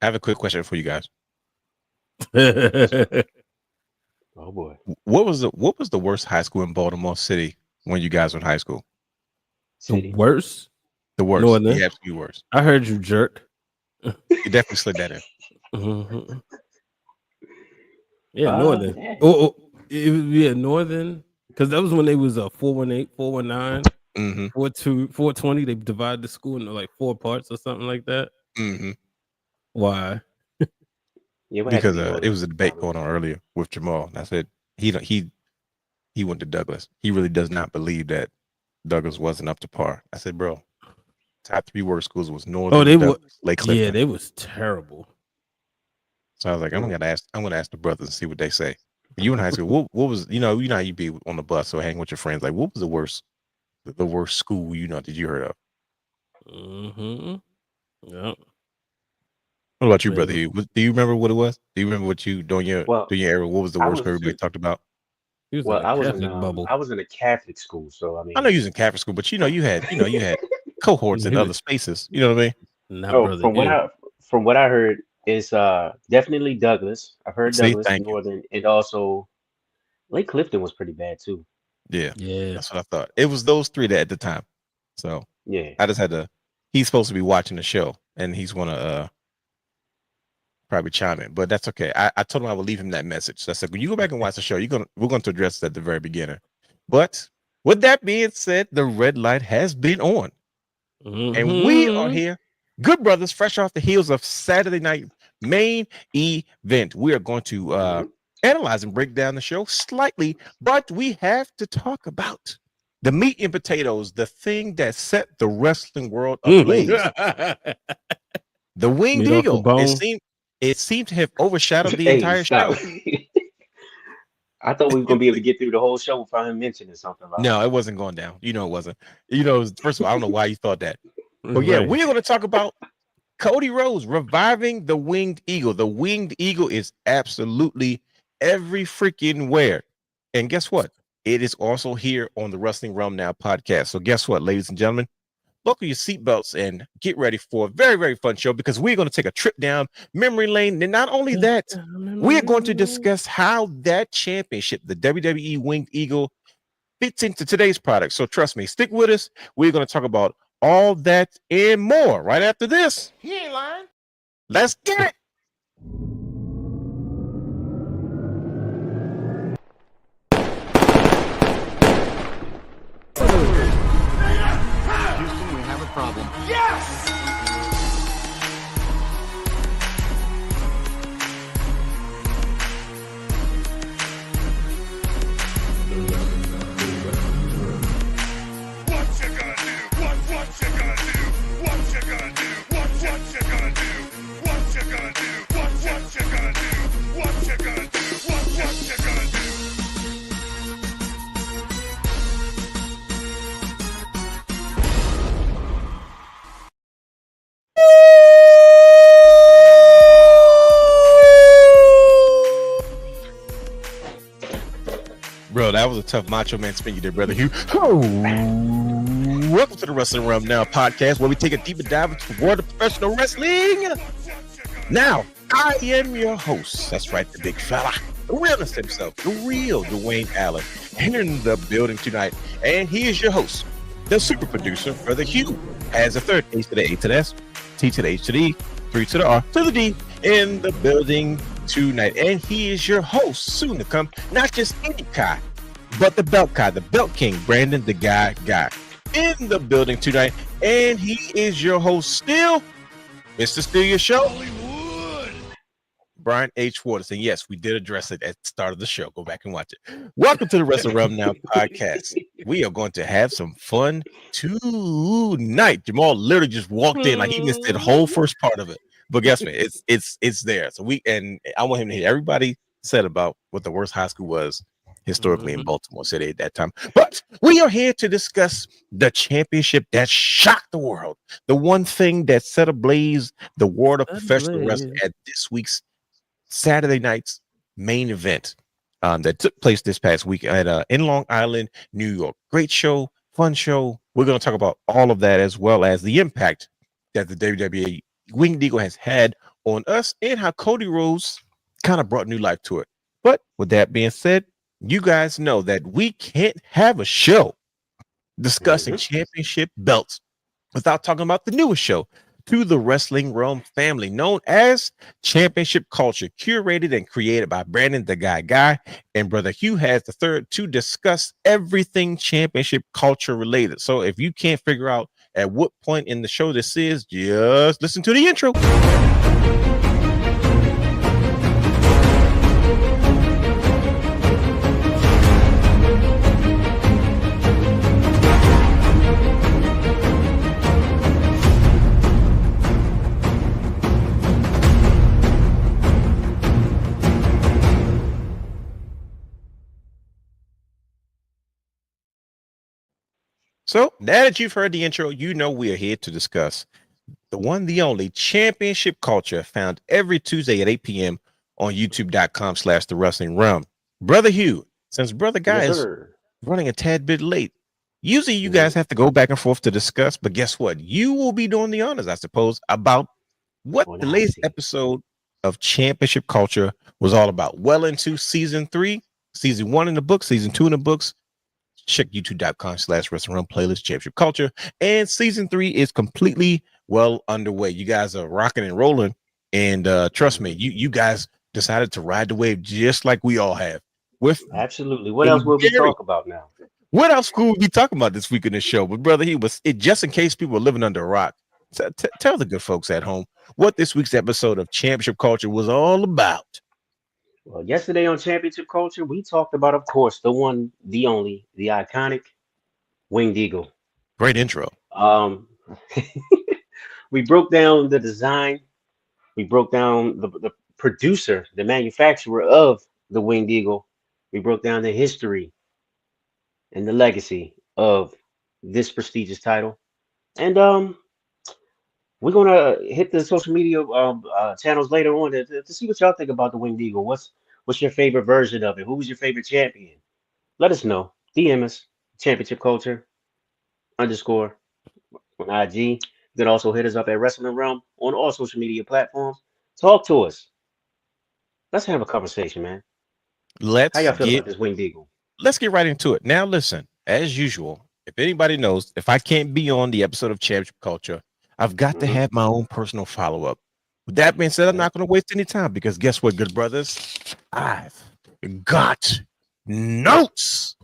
I have a quick question for you guys. Oh boy. What was the worst high school in Baltimore City when you guys were in high school? The City. worst? The worst, Northern. the absolute worst. I heard you jerk. You definitely slid that in. Mhm. Yeah, Northern. Damn. Yeah, Northern. Because that was when they was 418, 419, Mm-hmm. 42, 420. They divided the school into like 4 parts or something like that. Mm-hmm. Why? Yeah, it had to Because be it Northern, was a debate probably. going on earlier with Jamal. And I said he went to Douglas. He really does not believe that Douglas wasn't up to par. I said, bro, top 3 worst schools was Oh, Northern, they were. Douglas, Lake Yeah, Clifton. they was terrible. So I was like, I'm gonna ask the brothers and see what they say. You in high school, what was you know how you be on the bus or hang with your friends? Like, what was the worst school did you heard of? Mm-hmm. Yeah. What about you, Man, brother? Do you remember what it was? Do you remember what you during your Well, era? What was the I worst was everybody talked about? he was in well, a Catholic bubble. I was in a Catholic school, so I I know mean, you was in Catholic school, but you had cohorts in He was other spaces. You know what I mean? not oh, brother you. from what I heard is definitely Douglas. I've heard See, Douglas, thank you. Northern, and also Lake Clifton was pretty bad too. Yeah, Yeah. that's what I thought. It was those 3 that at the time. So Yeah. I just had to. He's supposed to be watching the show, and he's gonna probably chime in, but that's okay. I told him I would leave him that message. So I said, when you go back and watch the show, we're going to address it at the very beginning. But with that being said, the red light has been on, and we are Mm-hmm. here, good brothers, fresh off the heels of Saturday night main event. We are going to analyze and break down the show slightly, but we have to talk about the meat and potatoes, the thing that set the wrestling world ablaze. The Winged Meat off the Eagle. bone. It seemed to have overshadowed the Hey, entire stop. show. I thought we were gonna be able to get through the whole show without him mentioning something about No, it wasn't going down. You know it wasn't. First of all, I don't know why you thought that. But yeah, Right. we're going to talk about Cody Rhodes reviving the Winged Eagle. The Winged Eagle is absolutely every freaking where. And guess what? It is also here on the Wrestling Realm Now podcast. So guess what, ladies and gentlemen? Buckle your seatbelts and get ready for a very, very fun show because we're going to take a trip down memory lane. And not only that, we are going to discuss how that championship, the WWE Winged Eagle, fits into today's product. So trust me, stick with us. We're going to talk about all that and more right after this. He ain't lying. Let's get it. Houston, we have a problem. Yes! What you gonna do? What you gonna do? What you gonna do? What you gonna do? What you gonna do? What you gonna do? What you gonna do? What you gonna do? Bro, that was a tough Macho Man spin you did, brother Hugh. Welcome to the Wrestling Realm Now podcast, where we take a deeper dive into the world of professional wrestling. Now, I am your host. That's right, the big fella, the realness himself, the real Dwayne Allen, here in the building tonight. And he is your host, the super producer, brother Hugh, has a third H to the A to the S, T to the H to the E, 3 to the R to the D in the building tonight. And he is your host, soon to come, not just any guy, but the belt guy, the belt king, Brandon, the guy, in the building tonight. And he is your host still, Mr. Steal Your Show, Brian H. Waters. And yes, we did address it at the start of the show. Go back and watch it. Welcome to the Wrestle Realm Now podcast. We are going to have some fun tonight. Jamal literally just walked in like he missed the whole first part of it. But guess what? It's there. So I want him to hear everybody said about what the worst high school was historically in Baltimore City at that time. But we are here to discuss the championship that shocked the world. The one thing that set ablaze the world of professional wrestling at this week's Saturday night's main event that took place this past week at in Long Island, New York. Great show, fun show. We're going to talk about all of that as well as the impact that the WWE Winged Eagle has had on us and how Cody Rhodes kind of brought new life to it. But with that being said, you guys know that we can't have a show discussing championship belts without talking about the newest show to the Wrestling Realm family, known as Championship Culture, curated and created by Brandon the Guy and Brother Hugh has the third to discuss everything championship culture related. So if you can't figure out at what point in the show this is, just listen to the intro. So now that you've heard the intro, you know we are here to discuss the one, the only championship culture, found every Tuesday at 8 p.m. on youtube.com/the wrestling realm. Brother Hugh, since Brother Guy is running a tad bit late, usually you guys have to go back and forth to discuss, but guess what? You will be doing the honors, I suppose, about what the latest episode of Championship Culture was all about. Well into season 3, season 1 in the books, season 2 in the books. Check youtube.com/wrestling realm playlist championship culture, and season 3 is completely well underway. You guys are rocking and rolling, and trust me, you guys decided to ride the wave just like we all have. With absolutely. What else will we talk about now? What else will we be talking about this week in the show? But brother, just in case people are living under a rock, tell the good folks at home what this week's episode of Championship Culture was all about. Well, yesterday on Championship Culture, we talked about, of course, the one, the only, the iconic Winged Eagle. Great intro. We broke down the design. We broke down the producer, the manufacturer of the Winged Eagle. We broke down the history and the legacy of this prestigious title. And we're gonna hit the social media channels later on to see what y'all think about the Winged Eagle. What's your favorite version of it? Who was your favorite champion? Let us know. DM us, Championship Culture _ on IG. You can also hit us up at Wrestling Realm on all social media platforms. Talk to us. Let's have a conversation, man. How y'all feel about this Winged Eagle? Let's get right into it. Now, listen, as usual, if anybody knows, if I can't be on the episode of Championship Culture, I've got to have my own personal follow-up. With that being said, I'm not going to waste any time because guess what, good brothers? I've got notes.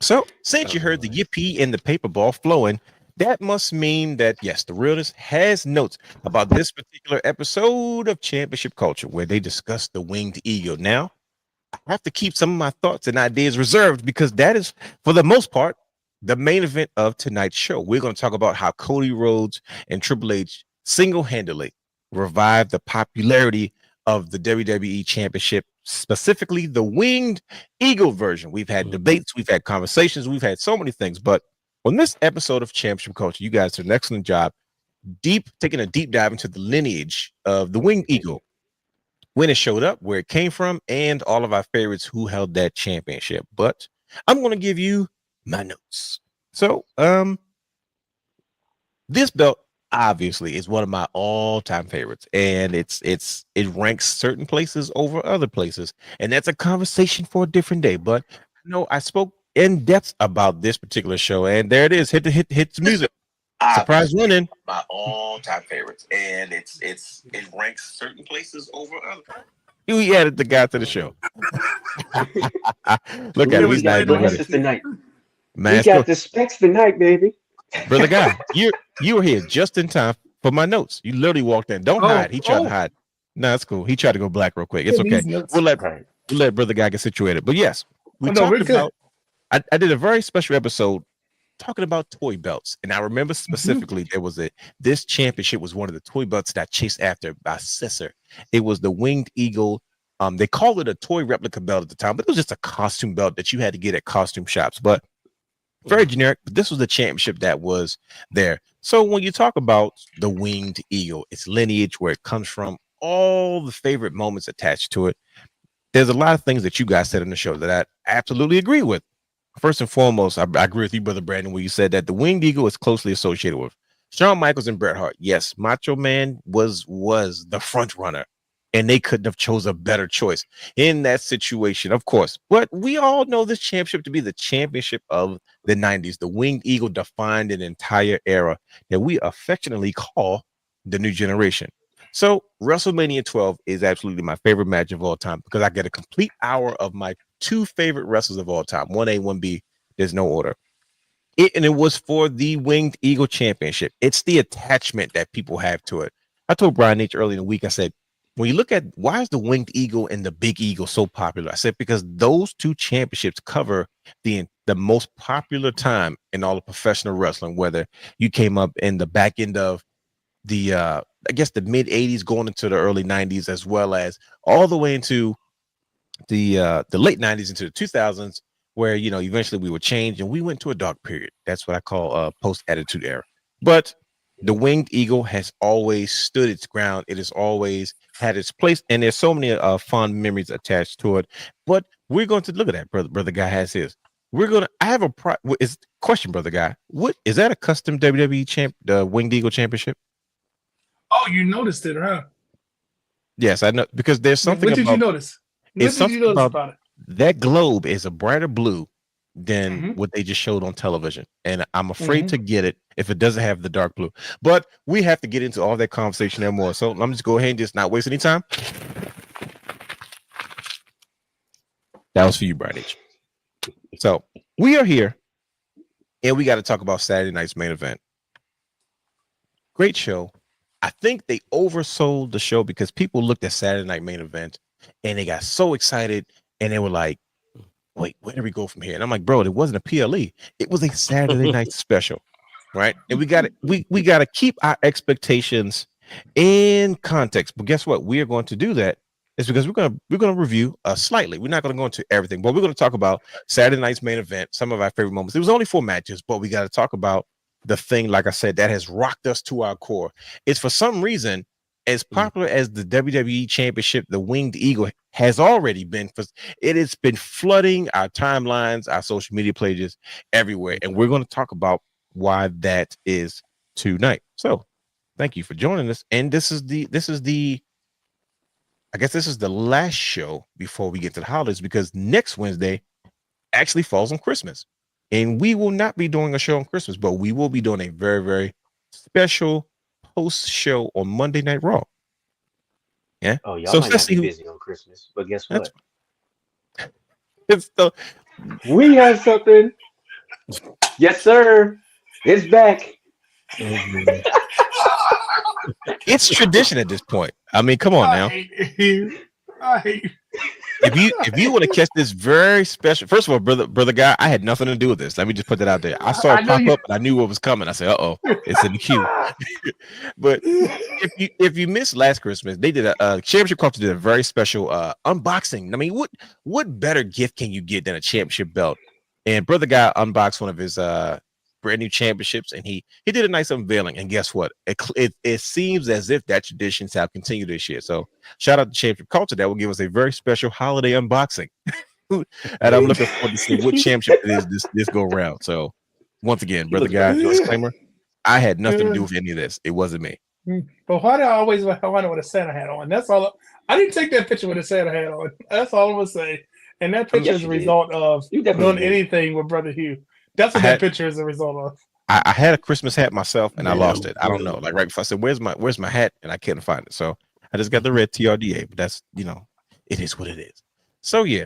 So, since you heard the yippee and the paper ball flowing, that must mean that, yes, the realist has notes about this particular episode of Championship Culture where they discuss the Winged Eagle. Now, I have to keep some of my thoughts and ideas reserved because that is, for the most part, the main event of tonight's show. We're going to talk about how Cody Rhodes and Triple H single-handedly revived the popularity of the WWE Championship, specifically the Winged Eagle version. We've had debates, we've had conversations, we've had so many things, but on this episode of Championship Culture, you guys did an excellent job taking a deep dive into the lineage of the Winged Eagle, when it showed up, where it came from, and all of our favorites who held that championship. But I'm going to give you my notes. So, this belt obviously is one of my all-time favorites, and it ranks certain places over other places, and that's a conversation for a different day. But I spoke in depth about this particular show, and there it is. Hit the music. Surprise winning. My all-time favorites, and it ranks certain places over other. We added the guy to the show. Look at him. He's not even tonight. Man, we got the specs tonight, baby. Brother Guy, you were here just in time for my notes. You literally walked in. Don't hide. He tried to hide. No, it's cool. He tried to go black real quick. It's okay. We'll let Brother Guy get situated. But yes, we talked about. I did a very special episode talking about toy belts, and I remember specifically there was this championship was one of the toy belts that I chased after by Scissor. It was the Winged Eagle. They called it a toy replica belt at the time, but it was just a costume belt that you had to get at costume shops. But very generic. But this was the championship that was there. So when you talk about the Winged Eagle, its lineage, where it comes from, all the favorite moments attached to it, there's a lot of things that you guys said in the show that I absolutely agree with. first and foremost, I agree with you, Brother Brandon, when you said that the Winged Eagle is closely associated with Shawn Michaels and Bret Hart. Yes, Macho Man was the front runner, and they couldn't have chose a better choice in that situation, of course. But we all know this championship to be the championship of the 90s. The Winged Eagle defined an entire era that we affectionately call the new generation. So WrestleMania 12 is absolutely my favorite match of all time because I get a complete hour of my two favorite wrestlers of all time, 1A, 1B. There's no order. And it was for the Winged Eagle Championship. It's the attachment that people have to it. I told Brian H early in the week, I said, when you look at why is the Winged Eagle and the Big Eagle so popular? I said, because those two championships cover the most popular time in all of professional wrestling, whether you came up in the back end of the I guess the mid 80s going into the early 90s, as well as all the way into the late 90s into the 2000s, where eventually we would change and we went to a dark period. That's what I call post attitude era. But the Winged Eagle has always stood its ground. It has always had its place, and there's so many fond memories attached to it. But we're going to look at that. Brother Guy has his. I have a question, Brother Guy. What is that, a custom WWE champ, the Winged Eagle Championship? Oh, you noticed it, huh? Yes, I know, because there's something. What did you notice? What did you notice about it? That globe is a brighter blue than what they just showed on television, and I'm afraid to get it if it doesn't have the dark blue. But we have to get into all that conversation and more. So let me just go ahead and just not waste any time. That was for you, Brian H. So we are here, and we got to talk about Saturday night's main event. Great show. I think they oversold the show because people looked at Saturday night main event and they got so excited and they were like, wait, where do we go from here? And I'm like, bro, it wasn't a PLE. It was a Saturday night special, right? And we got to keep our expectations in context. But guess what? We are going to do that. It's because we're going to review slightly. We're not going to go into everything, but we're going to talk about Saturday night's main event, some of our favorite moments. It was only 4 matches, but we got to talk about the thing, like I said, that has rocked us to our core. It's for some reason as popular as the WWE Championship, the Winged Eagle has already been. It has been flooding our timelines, our social media pages, everywhere, and we're going to talk about why that is tonight. So, thank you for joining us. And this is the last show before we get to the holidays, because next Wednesday actually falls on Christmas. And we will not be doing a show on Christmas, but we will be doing a very, very special post show on Monday Night Raw. Yeah. Oh, y'all might not be busy on Christmas, but guess what? We have something. Yes, sir. It's back. It's tradition at this point. I mean, come on now. I hate you. If you want to catch this very special, first of all, brother Guy, I had nothing to do with this. Let me just put that out there. I saw it pop up and I knew what was coming. I said, "Uh-oh, it's in the queue." But if you missed last Christmas, they did a championship culture did a very special unboxing. I mean, what better gift can you get than a championship belt? And brother Guy unboxed one of his brand new championships, and he did a nice unveiling. And guess what? It seems as if that tradition shall continue this year. So shout out to Championship Culture. That will give us a very special holiday unboxing. And I'm looking forward to see what championship it is this go round. So once again, brother Guy, disclaimer, I had nothing to do with any of this. It wasn't me. But why do I always want to with a Santa hat on? That's all. I didn't take that picture with a Santa hat on. That's all I'm gonna say. And that picture is a result of doing anything with Brother Hugh. That's what that picture is a result of. I had a Christmas hat myself and I lost it. I don't know. Like right before I said, where's my hat? And I couldn't find it. So I just got the red TRDA, but that's, it is what it is. So yeah,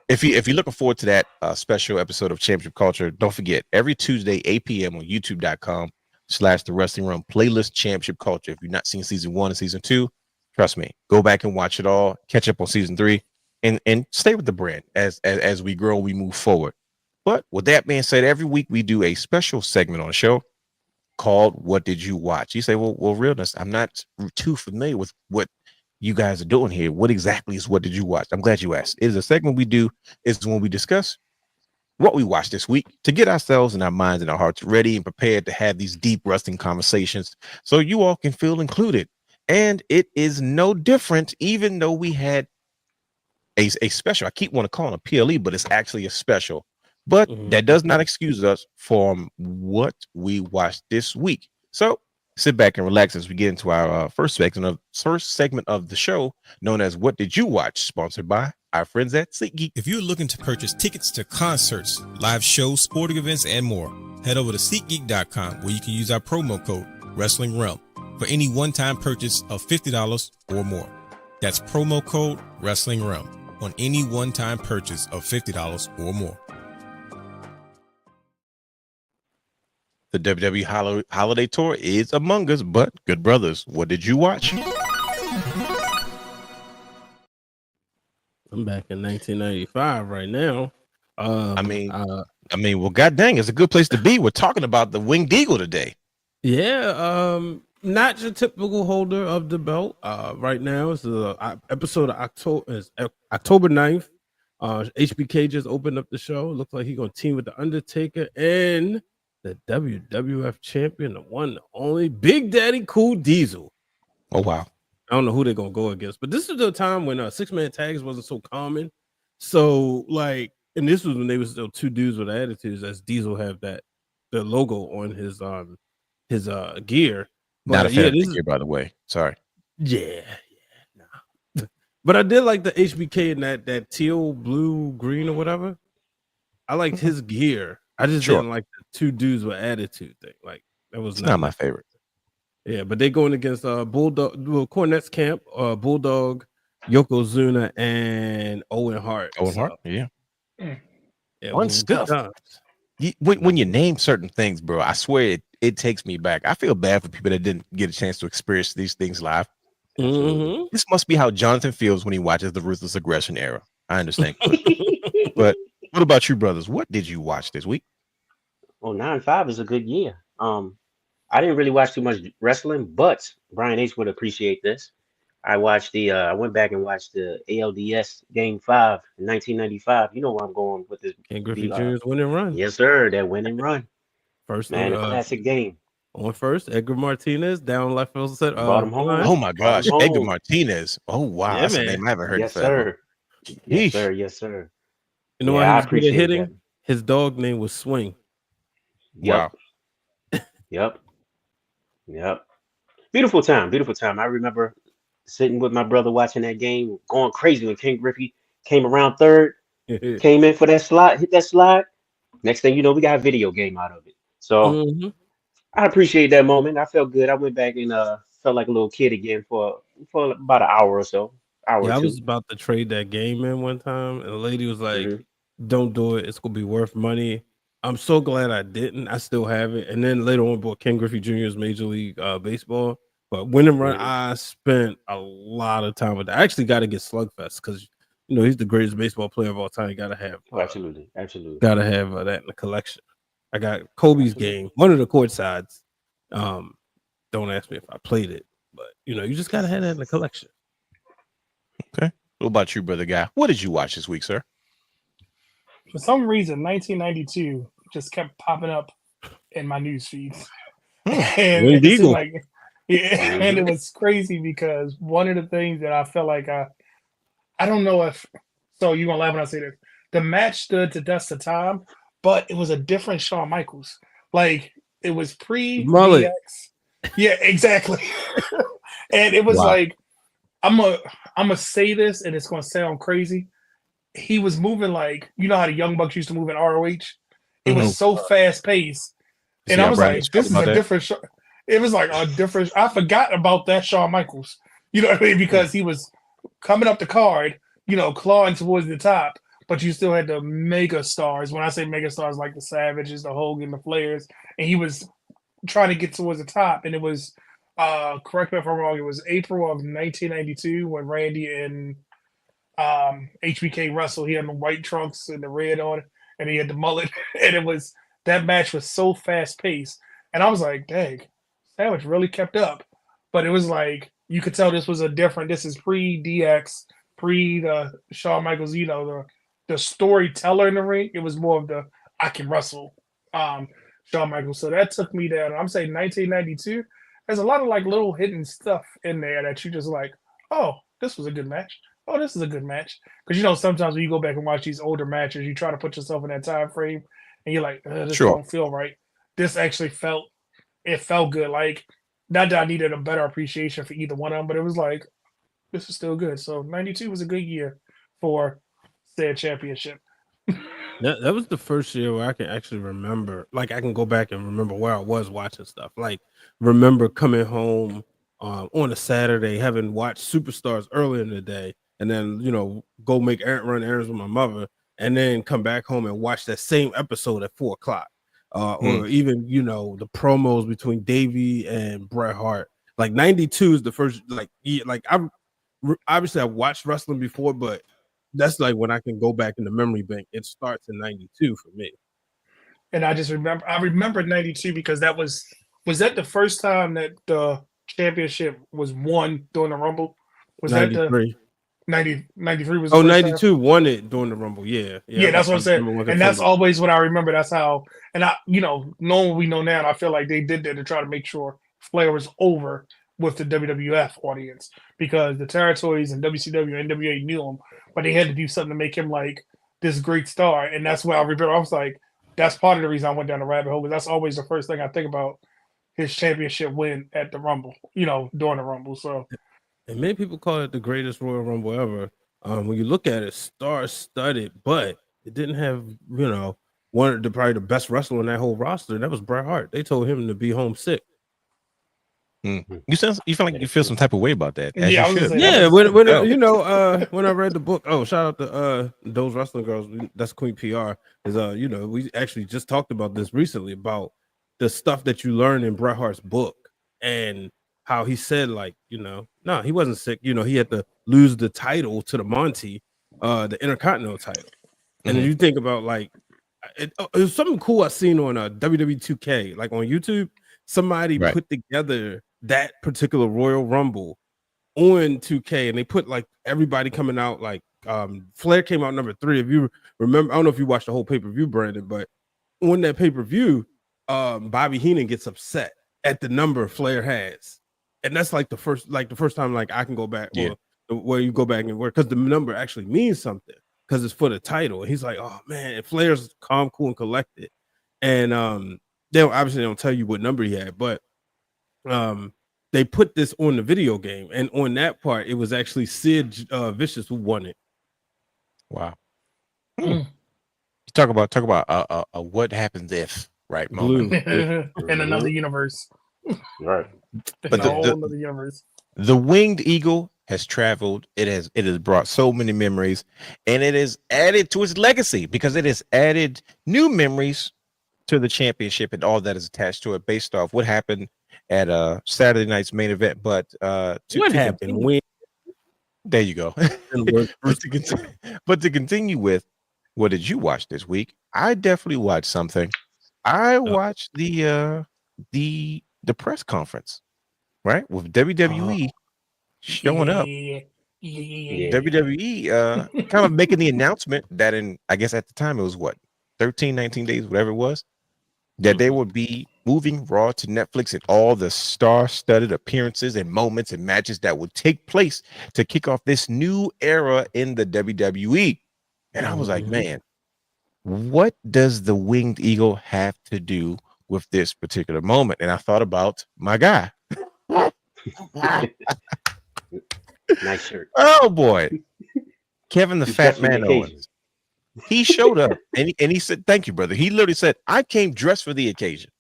if you're looking forward to that special episode of Championship Culture, don't forget every Tuesday, 8 p.m. on youtube.com/the wrestling room playlist Championship Culture. If you've not seen season 1 and season 2, trust me, go back and watch it all, catch up on season 3 and stay with the brand as we grow, we move forward. But with that being said, every week we do a special segment on the show called What Did You Watch? You say, well, realness, I'm not too familiar with what you guys are doing here. What exactly is What Did You Watch? I'm glad you asked. It is a segment we do is when we discuss what we watched this week to get ourselves and our minds and our hearts ready and prepared to have these deep wrestling conversations so you all can feel included. And it is no different, even though we had a special. I keep wanting to call it a PLE, but it's actually a special. But Mhm. that does not excuse us from what we watched this week. So sit back and relax as we get into our first segment of the show, known as "What Did You Watch?" Sponsored by our friends at SeatGeek. If you're looking to purchase tickets to concerts, live shows, sporting events, and more, head over to SeatGeek.com where you can use our promo code Wrestling Realm for any one-time purchase of $50 or more. That's promo code Wrestling Realm on any one-time purchase of $50 or more. The WWE Holiday Tour is among us, but good brothers, what did you watch? I'm back in 1995 right now. I mean, well, god dang, it's a good place to be. We're talking about the Winged Eagle today. Yeah, not your typical holder of the belt. Right now it's the episode of October 9th. HBK just opened up the show. Looks like he's gonna team with the Undertaker and the WWF champion, the one, the only Big Daddy Cool Diesel. Oh wow. I don't know who they're gonna go against, but this is the time when 6-man tags wasn't so common. So like, and this was when they were still two dudes with attitudes, as Diesel have the logo on his gear. Not But a fan of this the gear, by the way. Sorry. Nah. But I did like the HBK in that teal, blue, green, or whatever. I liked his gear. I just didn't like the two dudes with attitude thing. Like that was not my favorite. Yeah, but they're going against Bulldog, Cornette's camp, Bulldog, Yokozuna, and Owen Hart. Yeah. Yeah, Fun stuff. When you name certain things, bro, I swear it takes me back. I feel bad for people that didn't get a chance to experience these things live. Mm-hmm. This must be how Jonathan feels when he watches the Ruthless Aggression era. I understand. But what about you, brothers? What did you watch this week? Well, 9-5 is a good year. I didn't really watch too much wrestling, but Brian H would appreciate this. I watched I went back and watched the ALDS Game 5 in 1995. You know where I'm going with this. Ken Griffey Jr.'s winning run. Yes, sir. That winning run. First, man, a classic game. On first, Edgar Martinez down left field set. Brought him home. Oh my gosh, Edgar Martinez. Oh wow, yeah, that's man. a name I haven't heard. Yes, sir. Yes, sir. Yes, sir. You know why he was good at hitting? That. His dog name was Swing. Yep. Wow. Yep. Beautiful time. Beautiful time. I remember sitting with my brother watching that game, going crazy when Ken Griffey came around third, came in for that slide, hit that slide. Next thing you know, we got a video game out of it. So I appreciate that moment. I felt good. I went back and felt like a little kid again for about an hour or so. I was about to trade that game in one time, and the lady was like, "Don't do it. It's gonna be worth money." I'm so glad I didn't. I still have it. And then later on, bought Ken Griffey Jr.'s Major League Baseball. But win and run, I spent a lot of time with that. I actually got to get Slugfest because he's the greatest baseball player of all time. You got to have absolutely. Got to have that in the collection. I got Kobe's game, one of the court sides. Don't ask me if I played it, but you just got to have that in the collection. Okay. What about you, brother guy? What did you watch this week, sir? For some reason, 1992 just kept popping up in my news feeds. And it was crazy because one of the things that I felt like I don't know if you're gonna laugh when I say this. The match stood to test of time, but it was a different Shawn Michaels. Like it was pre-DX. Yeah, exactly. And it was like I'm gonna say this, and it's gonna sound crazy. He was moving like how the Young Bucks used to move in ROH. It was so fast paced, and I was like, "This is a different show." It was like a different. I forgot about that Shawn Michaels. You know what I mean? Because he was coming up the card, clawing towards the top, but you still had the mega stars. When I say mega stars, like the Savages, the Hogan, the Flairs, and he was trying to get towards the top. And it was, correct me if I'm wrong, it was April of 1992 when Randy and HBK wrestled. He had the white trunks and the red on it, and he had the mullet. And that match was so fast paced. And I was like, dang, Savage really kept up. But it was like, you could tell this is pre-DX, pre the Shawn Michaels, the storyteller in the ring. It was more of the I can wrestle Shawn Michaels. So that took me down. I'm saying 1992. There's a lot of like little hidden stuff in there that you just like, oh, this was a good match. oh, this is a good match. Because you know, sometimes when you go back and watch these older matches, you try to put yourself in that time frame, and you're like, this Sure. don't feel right. This actually felt good. Like, not that I needed a better appreciation for either one of them, but it was like, this is still good. So 92 was a good year for said championship. That was the first year where I can actually remember, like I can go back and remember where I was watching stuff. Like remember coming home on a Saturday, having watched Superstars earlier in the day, and then go run errands with my mother, and then come back home and watch that same episode at 4:00. Or even the promos between Davey and Bret Hart. Like 92 is the first like obviously I watched wrestling before, but that's like when I can go back in the memory bank. It starts in 92 for me. And I remember 92 because was that the first time that the championship was won during the Rumble? Was 93. That the 93 was? Oh, 92 won it during the Rumble. Yeah, that's what I'm saying. And that's always what I remember. That's how. And knowing what we know now, I feel like they did that to try to make sure Flair was over with the WWF audience, because the territories and WCW and NWA knew him, but they had to do something to make him like this great star. And that's what I remember. I was like, that's part of the reason I went down the rabbit hole, because that's always the first thing I think about, his championship win at the Rumble, during the Rumble. So, and many people call it the greatest Royal Rumble ever. When you look at it, star-studded, but it didn't have, one of probably the best wrestler in that whole roster, and that was Bret Hart. They told him to be homesick. You feel like you feel some type of way about that. Yeah, when I read the book, shout out to those wrestling girls. That's Queen PR. Is we actually just talked about this recently about the stuff that you learn in Bret Hart's book, and how he said no, he wasn't sick. He had to lose the title to the Monty, the Intercontinental title. And then you think about it was something cool I seen on WWE 2K, like on YouTube. Somebody put together that particular Royal Rumble on 2K, and they put everybody coming out. Flair came out number 3. If you remember, I don't know if you watched the whole pay-per-view, Brandon, but on that pay-per-view, Bobby Heenan gets upset at the number Flair has, and that's the first time I can go back where you go back and work, because the number actually means something, because it's for the title. And he's like, oh man, and Flair's calm, cool, and collected, and they don't tell you what number he had, but they put this on the video game, and on that part, it was actually Sid Vicious who won it. Wow. Talk about a what happens if moment in another universe, right? But another universe. The Winged Eagle has traveled. It has brought so many memories, and it has added to its legacy, because it has added new memories to the championship and all that is attached to it, based off what happened at Saturday night's main event. But what happened? There you go. But to continue with, what did you watch this week? I definitely watched something. I watched the press conference, right, with WWE showing up. WWE kind of making the announcement that I guess at the time it was 13, 19 days, whatever it was, that they would be moving Raw to Netflix, and all the star-studded appearances and moments and matches that would take place to kick off this new era in the WWE. And I was like, man, what does the Winged Eagle have to do with this particular moment? And I thought about my guy. Nice shirt. Oh boy, Kevin the Fat Man Owens. He showed up and he said, "Thank you, brother." He literally said, "I came dressed for the occasion,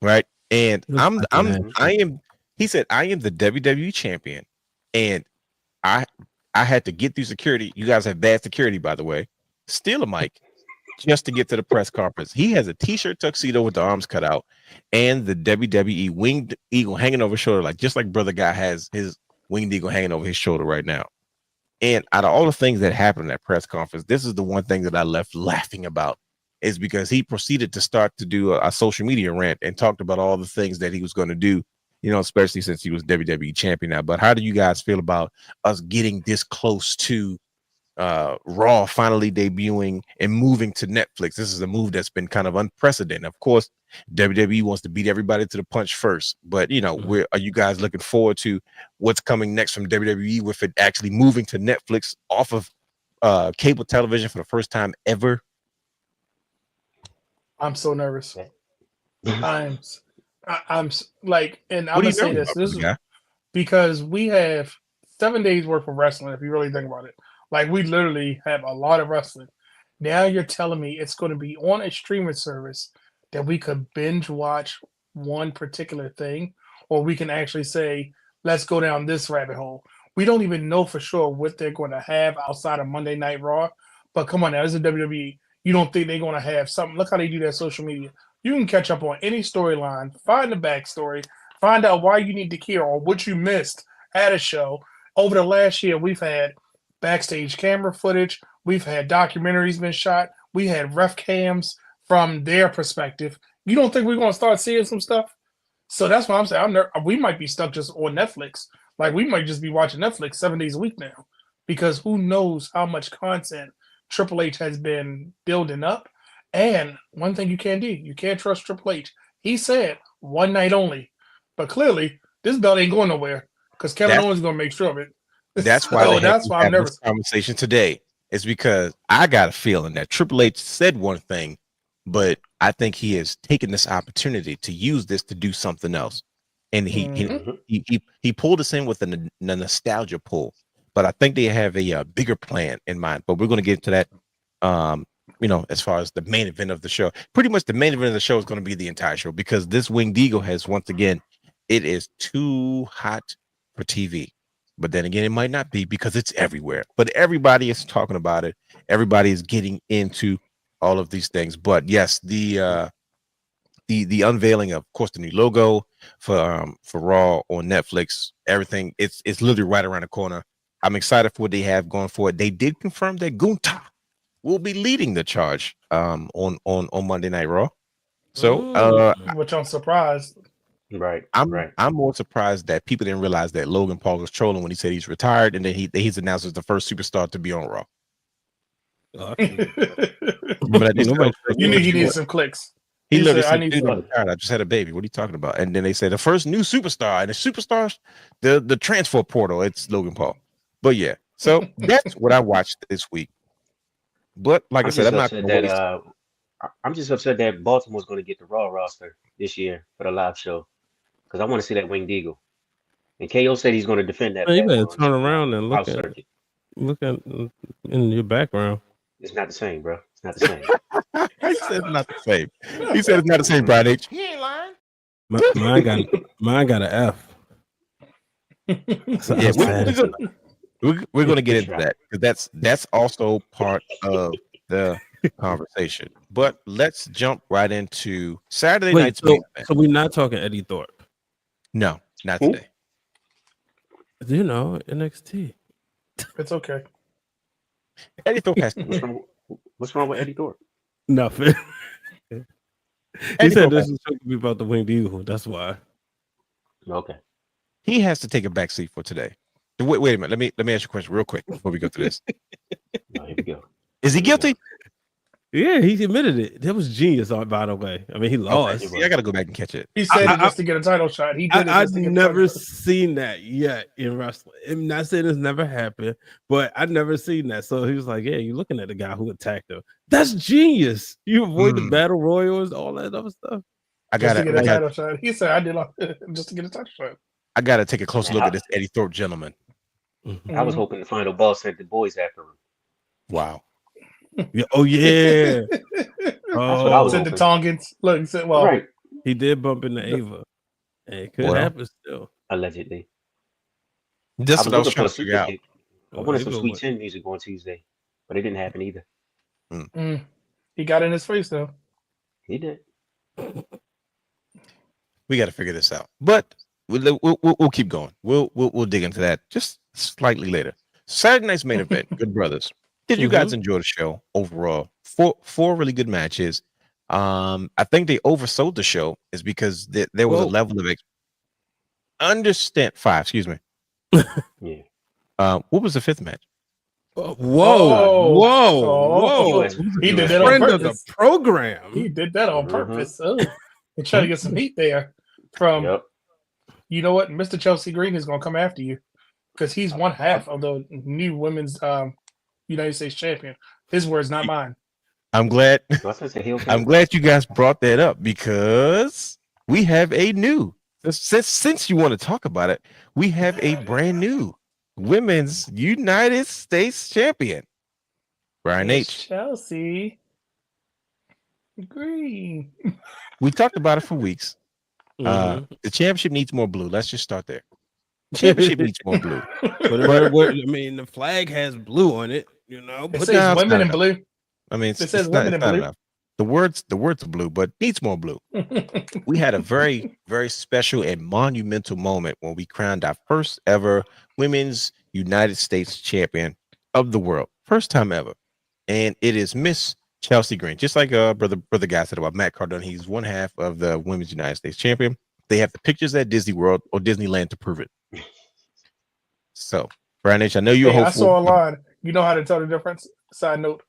right?" And he said, "I am the WWE champion, and I had to get through security. You guys have bad security, by the way. Steal a mic just to get to the press conference." He has a t-shirt tuxedo with the arms cut out and the WWE Winged Eagle hanging over his shoulder, just like Brother Guy has his Winged Eagle hanging over his shoulder right now. And out of all the things that happened in that press conference, this is the one thing that I left laughing about, is because he proceeded to start to do a social media rant and talked about all the things that he was going to do, especially since he was WWE champion now. But how do you guys feel about us getting this close to Raw finally debuting and moving to Netflix. This is a move that's been kind of unprecedented. Of course, WWE wants to beat everybody to the punch first, but you know, are you guys looking forward to what's coming next from WWE with it actually moving to Netflix off of cable television for the first time ever? I'm so nervous. I'm like, and I'm What are gonna you say nervous this. about, This is guy? because we have 7 days worth of wrestling. If you really think about it, like we literally have a lot of wrestling. Now you're telling me it's going to be on a streaming service that we could binge watch one particular thing, or we can actually say, let's go down this rabbit hole. We don't even know for sure what they're going to have outside of Monday Night Raw. But come on now, as a WWE, you don't think they're going to have something? Look how they do that social media. You can catch up on any storyline, find the backstory, find out why you need to care or what you missed at a show. Over the last year, we've had backstage camera footage. We've had documentaries been shot. We had ref cams from their perspective. You don't think we're going to start seeing some stuff? So that's what I'm saying. We might be stuck just on Netflix. Like we might just be watching Netflix 7 days a week now, because who knows how much content Triple H has been building up. And one thing you can't do, you can't trust Triple H. He said one night only, but clearly this belt ain't going nowhere because Kevin Owens is going to make sure of it. That's why. That's why I'm nervous. This conversation today is because I got a feeling that Triple H said one thing, but I think he has taken this opportunity to use this to do something else, and he pulled us in with a nostalgia pull. But I think they have a bigger plan in mind. But we're going to get into that. You know, as far as the main event of the show, pretty much the main event of the show is going to be the entire show, because this Winged Eagle has, once again, it is too hot for TV. But then again, it might not be, because it's everywhere. But everybody is talking about it. Everybody is getting into all of these things. But yes, the unveiling of course, the new logo for Raw on Netflix, everything, it's literally right around the corner. I'm excited for what they have going forward. They did confirm that Gunther will be leading the charge on Monday Night Raw. So which I'm surprised. Right. I'm more surprised that people didn't realize that Logan Paul was trolling when he said he's retired, and then he's announced as the first superstar to be on Raw. Remember that? You knew he needed some clicks. He literally said, "I'm retired. I just had a baby. What are you talking about?" And then they said the first new superstar, and the superstars, the transfer portal. It's Logan Paul. But yeah, so that's what I watched this week. But like I said, I'm just upset that Baltimore's going to get the Raw roster this year for the live show, because I want to see that Winged Eagle. And KO said he's going to defend that. You better turn around and look at in your background. It's not the same, bro. It's not the same. He said it's not the same. He said it's not the same, Brian H. He ain't lying. Mine got an F. So yeah, we're going to get into that, because that's also part of the conversation. But let's jump right into Saturday night's main event. So we're not talking Eddie Thorpe. No, not today. You know, NXT. It's okay. Eddie Thorpe has what's wrong with Eddie Thorpe? Nothing. He said this is supposed to be about the Winged Eagle. That's why. Okay. He has to take a back seat for today. Wait a minute. Let me ask you a question real quick before we go through this. Here we go. Is he guilty? Yeah, he admitted it. That was genius, by the way. I mean, he lost. See, I got to go back and catch it. He said it just to get a title shot. He did it. I've never seen that yet in wrestling. I'm not saying it's never happened, but I've never seen that. So he was like, "Yeah, you're looking at the guy who attacked him. That's genius. You avoid the battle royals, all that other stuff." I got to get a title shot. He said, "I did just to get a title shot." I got to take a closer look at this Eddie Thorpe gentleman. I was hoping the final boss sent the boys after him. Wow. Yeah, oh yeah. That's what I was said the Tongans. Look, he said, "Well, right." He did bump into Ava. Hey, it could happen still. Allegedly. That's what I was trying to figure out. I wanted some Sweet Chin music on Tuesday, but it didn't happen either. He got in his face though. He did. We got to figure this out, but we'll keep going. We'll dig into that just slightly later. Saturday night's main event, Good Brothers. Did you guys enjoy the show overall? Four really good matches. I think they oversold the show is because there was a level of understand. 5, excuse me. Yeah. What was the 5th match? Whoa. He did that on Friend of purpose. the program. He did that on purpose. Oh, and try to get some heat there from. Yep. You know what? Mr. Chelsea Green is going to come after you because he's one half of the new women's United States champion. His words, not mine. I'm glad. Okay. I'm glad you guys brought that up because we have a new. Since you want to talk about it, we have a brand new women's United States champion, Brian H. Chelsea Green. We talked about it for weeks. Mhm. The championship needs more blue. Let's just start there. The championship needs more blue. I mean, the flag has blue on it. You know, It says women in blue. I mean, It says women in blue. enough. The words are blue, but needs more blue. We had a very, very special and monumental moment when we crowned our first ever women's United States champion of the world. First time ever. And it is Miss Chelsea Green. Just like brother guy said about Matt Cardona, he's one half of the women's United States champion. They have the pictures at Disney World or Disneyland to prove it. So, Brian H., I know you're hopeful. I saw a line. You know how to tell the difference? Side note,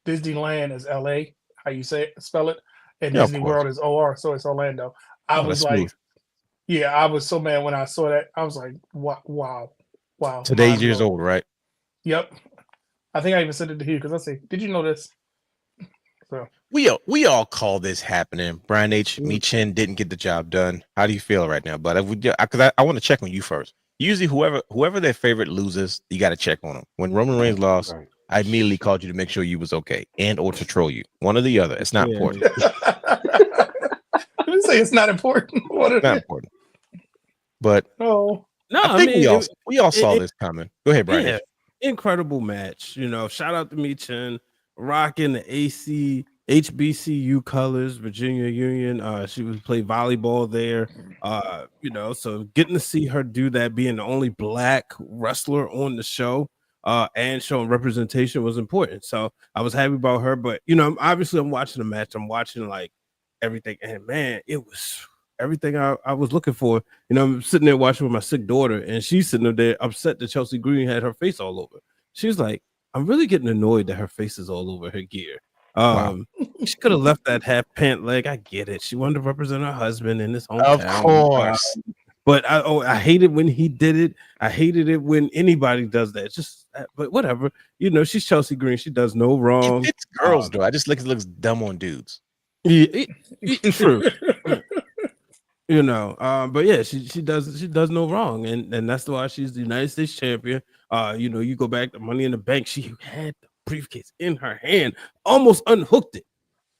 Disneyland is LA, how you spell it, and Disney World is OR, so it's Orlando. I was like, yeah, I was so mad when I saw that. I was like, wow. Today's years old, right? Yep. I think I even sent it to you because I say, did you know this? So we all call this happening. Brian H. Me Chin didn't get the job done. How do you feel right now? But because I want to check on you first. Usually, whoever their favorite loses, you got to check on them. When Roman Reigns lost, right, I immediately called you to make sure you was okay or to troll you. One or the other. It's not important. You say it's not important. It's not important. But I think we all saw this coming. Go ahead, Brian. Yeah, incredible match. You know, shout out to me Chin, rocking the HBCU colors, Virginia Union. She was play volleyball there. You know, so getting to see her do that, being the only black wrestler on the show, and showing representation was important. So I was happy about her. But you know, I'm watching the match. I'm watching like everything, and man, it was everything I was looking for. You know, I'm sitting there watching with my sick daughter, and she's sitting there upset that Chelsea Green had her face all over. She's like, I'm really getting annoyed that her face is all over her gear. Wow. She could have left that half pant leg. I get it. She wanted to represent her husband in his hometown. Of course. But I hated when he did it. I hated it when anybody does that. But whatever. You know, she's Chelsea Green. She does no wrong. It's girls, though. I just think it looks dumb on dudes. Yeah, true. You know, but yeah, she does no wrong, and that's why she's the United States champion. You know, you go back to Money in the Bank, she had the briefcase in her hand, almost unhooked it,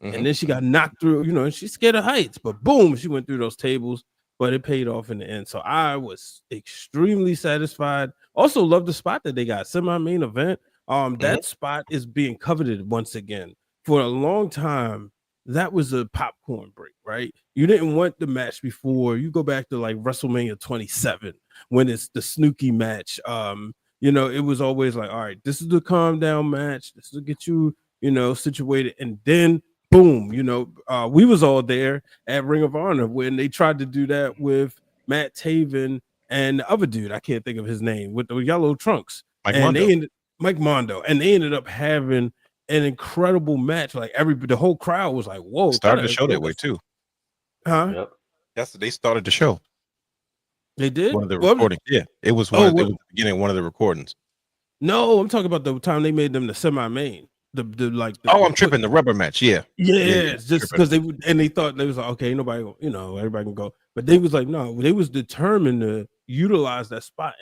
and then she got knocked through. You know, and she's scared of heights, but boom, she went through those tables, but it paid off in the end. So I was extremely satisfied. Also, love the spot that they got, semi-main event. That spot is being coveted once again. For a long time, that was a popcorn break, right? You didn't want the match before. You go back to like WrestleMania 27 when it's the Snooki match. You know, it was always like, all right, this is the calm down match. This will get you, you know, situated. And then boom, you know, we was all there at Ring of Honor when they tried to do that with Matt Taven and the other dude. I can't think of his name with the yellow trunks. Mike Mondo. And they ended up having an incredible match. Like the whole crowd was like, whoa. Started the show that way too. Huh? Yep. They started the show. They did? One of the recordings. Yeah. It was it was the beginning of one of the recordings. No, I'm talking about the time they made them the semi-main. I'm tripping. The rubber match. Yeah. Just because they thought they was like, okay, nobody, you know, everybody can go. But they was like, no, they was determined to utilize that spot.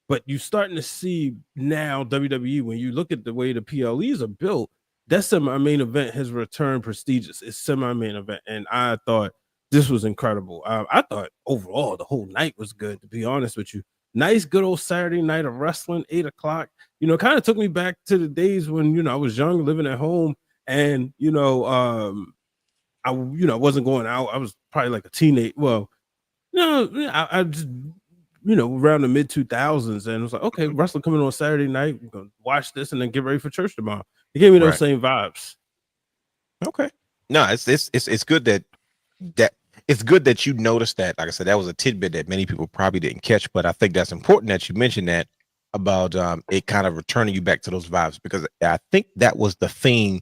But you're starting to see now WWE, when you look at the way the PLEs are built, that semi-main event has returned prestigious. It's semi-main event. And I thought this was incredible. I thought overall the whole night was good, to be honest with you. Nice, good old Saturday night of wrestling, 8 o'clock. You know, kind of took me back to the days when, you know, I was young, living at home. And, you know, I wasn't going out. I was probably like a teenage. Well, no, I just, you know, around the mid 2000s, and it was like, okay, wrestling coming on Saturday night, we're gonna watch this and then get ready for church tomorrow. It gave me those same vibes. Okay, no, it's good that it's good that you noticed that. Like I said, that was a tidbit that many people probably didn't catch, but I think that's important that you mentioned that about it kind of returning you back to those vibes, because I think that was the theme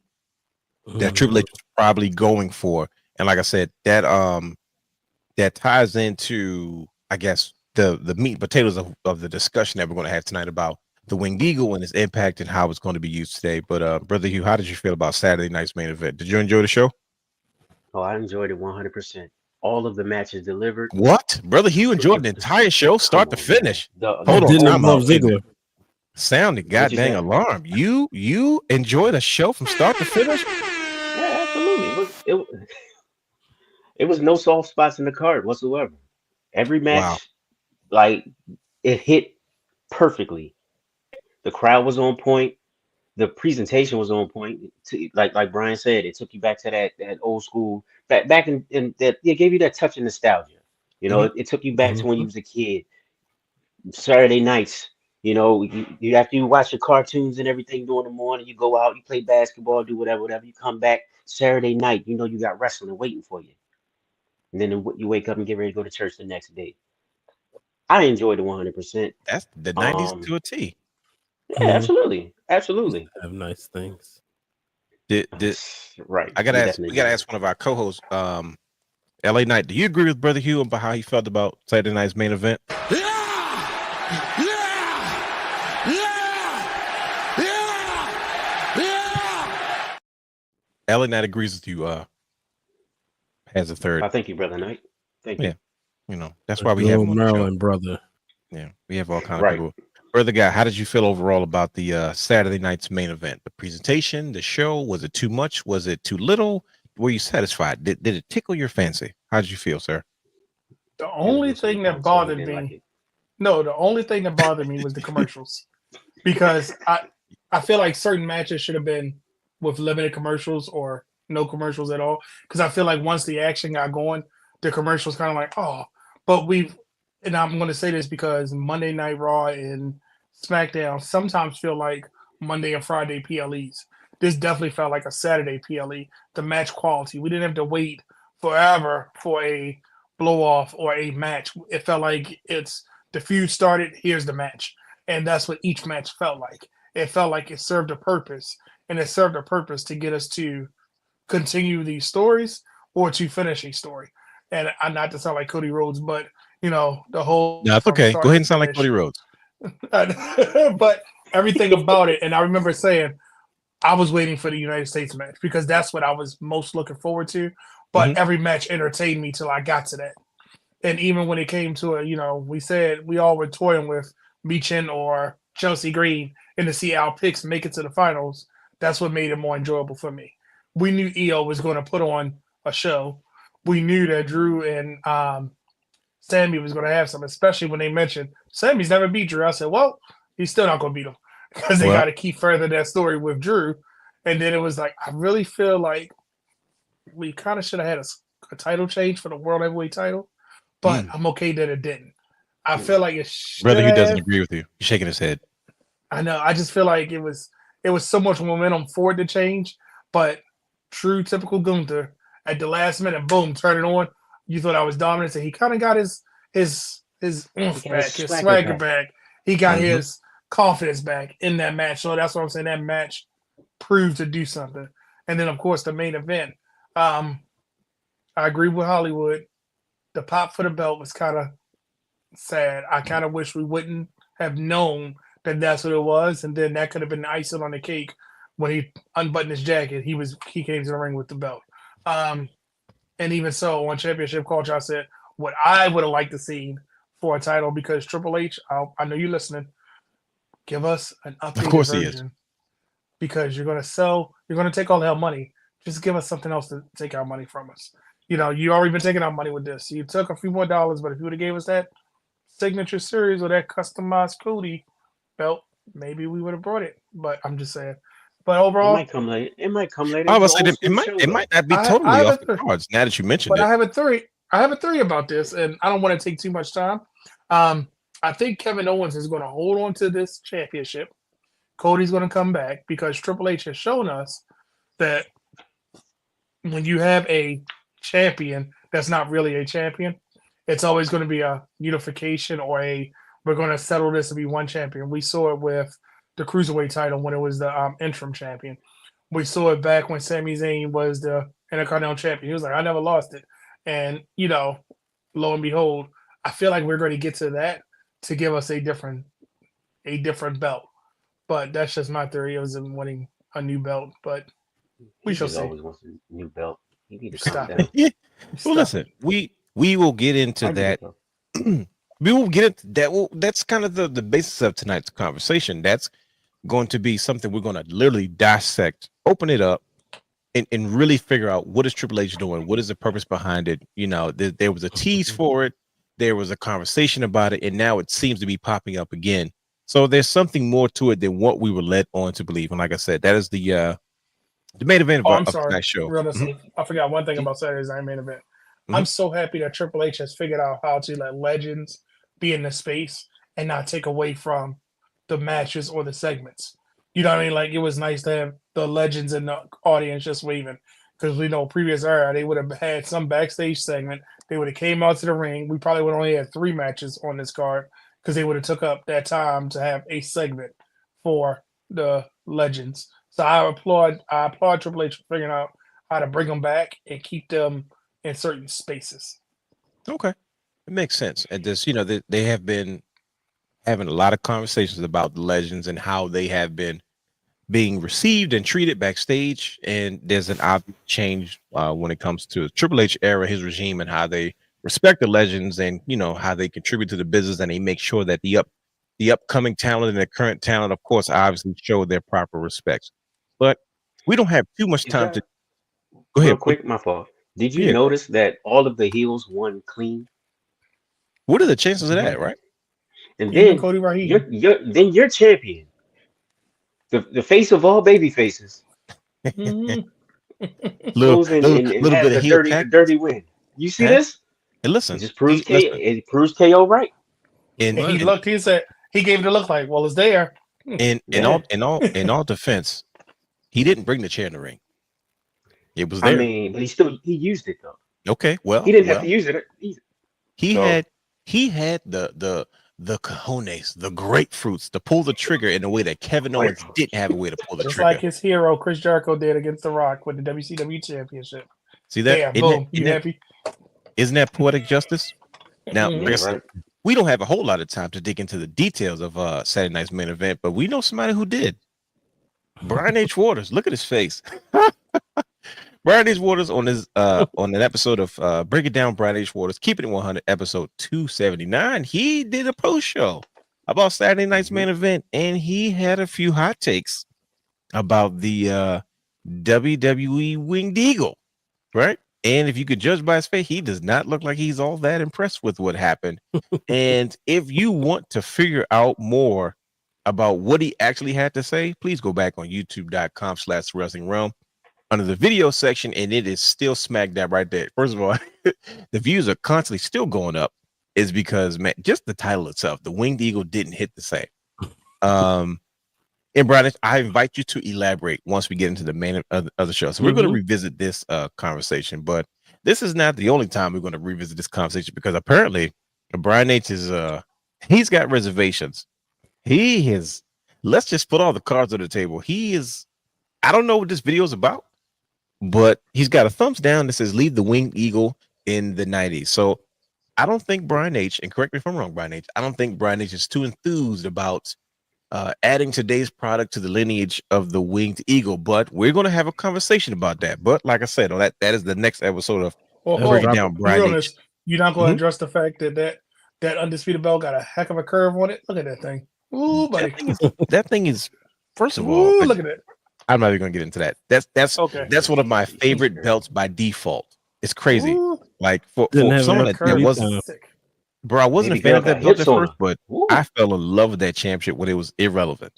that Triple H was probably going for. And like I said, that ties into, I guess, the meat and potatoes of the discussion that we're going to have tonight about the Winged Eagle and its impact and how it's going to be used today. But Brother Hugh, how did you feel about Saturday night's main event? Did you enjoy the show? Oh, I enjoyed it 100%. All of the matches delivered. What? Brother Hugh enjoyed the entire show, start to finish. Hold on, Didn't time love out. Ziggler. Sounded goddamn alarm. You enjoyed a show from start to finish? Yeah, absolutely. It was no soft spots in the card whatsoever. Every match, like, it hit perfectly. The crowd was on point. The presentation was on point. Like Brian said, it took you back to that old school, back in that, it gave you that touch of nostalgia. You know, it took you back to when you was a kid. Saturday nights, you after you watch your cartoons and everything during the morning, you go out, you play basketball, do whatever. You come back Saturday night, you got wrestling waiting for you. And then you wake up and get ready to go to church the next day. I enjoyed it 100%. That's the 90s to a T. Yeah, absolutely. Have nice things. Right. We gotta ask one of our co-hosts, LA Knight. Do you agree with Brother Hugh about how he felt about Saturday night's main event? LA Knight agrees with you, as a third. Thank you, Brother Knight. Thank you. That's why we have him on the show. Maryland brother. Yeah, we have all kind of people. Brother Guy, how did you feel overall about the Saturday night's main event? The presentation, the show, was it too much? Was it too little? Were you satisfied? Did it tickle your fancy? How did you feel, sir? The only thing that bothered me, the only thing that bothered me was the commercials, because I feel like certain matches should have been with limited commercials or no commercials at all. Because I feel like once the action got going, the commercials kind of like, but and I'm going to say this because Monday Night Raw and SmackDown sometimes feel like Monday and Friday PLEs. This definitely felt like a Saturday PLE. The match quality, we didn't have to wait forever for a blow off or a match. It felt like the feud started, here's the match. And that's what each match felt like. It felt like it served a purpose, and it served a purpose to get us to continue these stories or to finish a story. And I'm not to sound like Cody Rhodes, but the whole. No, it's okay. Go ahead and sound like Cody Rhodes. But everything about it, and I remember saying I was waiting for the United States match because that's what I was most looking forward to. But every match entertained me till I got to that. And even when it came to we said we all were toying with Michin or Chelsea Green and to see our picks make it to the finals. That's what made it more enjoyable for me. We knew EO was going to put on a show. We knew that Drew and Sammy was going to have some, especially when they mentioned Sammy's never beat Drew. I said, well, he's still not going to beat him because they got to keep further that story with Drew. And then it was like, I really feel like we kind of should have had a title change for the World Heavyweight title, but I'm okay that it didn't. I feel like it should Brother, he doesn't agree with you. He's shaking his head. I know. I just feel like it was so much momentum for it to change, but true typical Gunther at the last minute, boom, turn it on. You thought I was dominant, so he kind of got his oomph back, his swagger back. He got his confidence back in that match. So that's what I'm saying. That match proved to do something. And then, of course, the main event. I agree with Hollywood. The pop for the belt was kind of sad. I kind of wish we wouldn't have known that that's what it was, and then that could have been the icing on the cake when he unbuttoned his jacket. He came to the ring with the belt. And even so, on Championship Culture, I said what I would have liked to see for a title, because Triple H, I know you're listening, give us an updated version. Because you're going to take all that money. Just give us something else to take our money from us. You already been taking our money with this. You took a few more dollars, but if you would have gave us that signature series or that customized Cody belt, maybe we would have brought it. But I'm just saying. But overall, it might come later. I was saying it might not be totally off the cards now that you mentioned it. But I have a theory about this, and I don't want to take too much time. I think Kevin Owens is going to hold on to this championship. Cody's going to come back because Triple H has shown us that when you have a champion that's not really a champion, it's always going to be a unification or a we're going to settle this to be one champion. We saw it with the Cruiserweight title when it was the interim champion. We saw it back when Sami Zayn was the Intercontinental champion. He was like, I never lost it. And, you know, lo and behold, I feel like we're going to get to that to give us a different belt. But that's just my theory. It was in winning a new belt, but we shall see. Always wants a new belt. You need to Stop calm down. Yeah. Well, listen, we will get into that. We will get into that. Well, that's kind of the basis of tonight's conversation. That's going to be something we're going to literally dissect, open it up, and really figure out what is Triple H doing? What is the purpose behind it? You know, there was a tease for it. There was a conversation about it, and now it seems to be popping up again. So there's something more to it than what we were led on to believe. And like I said, that is the main event of tonight's show. I forgot one thing about Saturday's Night Main Event. I'm so happy that Triple H has figured out how to let legends be in the space and not take away from the matches or the segments. You know what I mean? Like, it was nice to have the legends in the audience just waving, because we know previous era they would have had some backstage segment. They would have came out to the ring. We probably would have only had 3 matches on this card because they would have took up that time to have a segment for the legends. So I applaud Triple H for figuring out how to bring them back and keep them in certain spaces. Okay, it makes sense. And this, you know, they have been having a lot of conversations about the legends and how they have been being received and treated backstage. And there's an obvious change when it comes to Triple H era, his regime, and how they respect the legends and, you know, how they contribute to the business, and they make sure that the upcoming talent and the current talent, of course, obviously show their proper respects. But we don't have too much time to go ahead. Real quick, my fault. Did you notice that all of the heels won clean? What are the chances of that, right? And then Cody Rhodes, your champion, the face of all baby faces, little goes and bit has of a heel dirty win. You see this? And listen, It just proves KO right. And he looked. He said he gave it a look like, well, it's there. In all defense, he didn't bring the chair in the ring. It was there. I mean, but he used it though. Okay, well, he didn't have to use it. He had the cojones, the grapefruits to pull the trigger in a way that Kevin Owens didn't have a way to pull the Just trigger. like his hero Chris Jericho did against The Rock with the WCW Championship. See that? Yeah, boom. You happy? Isn't that poetic justice? Now, Right. we don't have a whole lot of time to dig into the details of Saturday Night's Main Event, but we know somebody who did. Brian H. Waters. Look at his face. Brian H. Waters on his on an episode of Break It Down, Brian H. Waters, Keeping It 100, episode 279. He did a post show about Saturday Night's Main Event, and he had a few hot takes about the WWE Winged Eagle, right? And if you could judge by his face, he does not look like he's all that impressed with what happened. And if you want to figure out more about what he actually had to say, please go back on youtube.com/wrestlingrealm under the video section, and it is still smack dab right there. First of all, the views are constantly still going up, is because, man, just the title itself, the Winged Eagle didn't hit the same. And Brian, I invite you to elaborate once we get into the main of the show. So we're going to revisit this conversation, but this is not the only time we're going to revisit this conversation, because apparently Brian H is he's got reservations. He is, let's just put all the cards on the table. He is, I don't know what this video is about, but he's got a thumbs down that says leave the Winged Eagle in the 90s. So I don't think Brian H, and correct me if I'm wrong, Brian H, I don't think Brian H is too enthused about adding today's product to the lineage of the Winged Eagle, but we're going to have a conversation about that. But like I said, that is the next episode of Breaking Down Brian H. You're not going to address the fact that undisputed belt got a heck of a curve on it. Look at that thing. Ooh, buddy. That thing is first of all, look at it. I'm not even going to get into that. That's one of my favorite belts by default. It's crazy. Ooh. Like for someone that wasn't. Bro, I wasn't a fan of that belt at first, but I fell in love with that championship when it was irrelevant.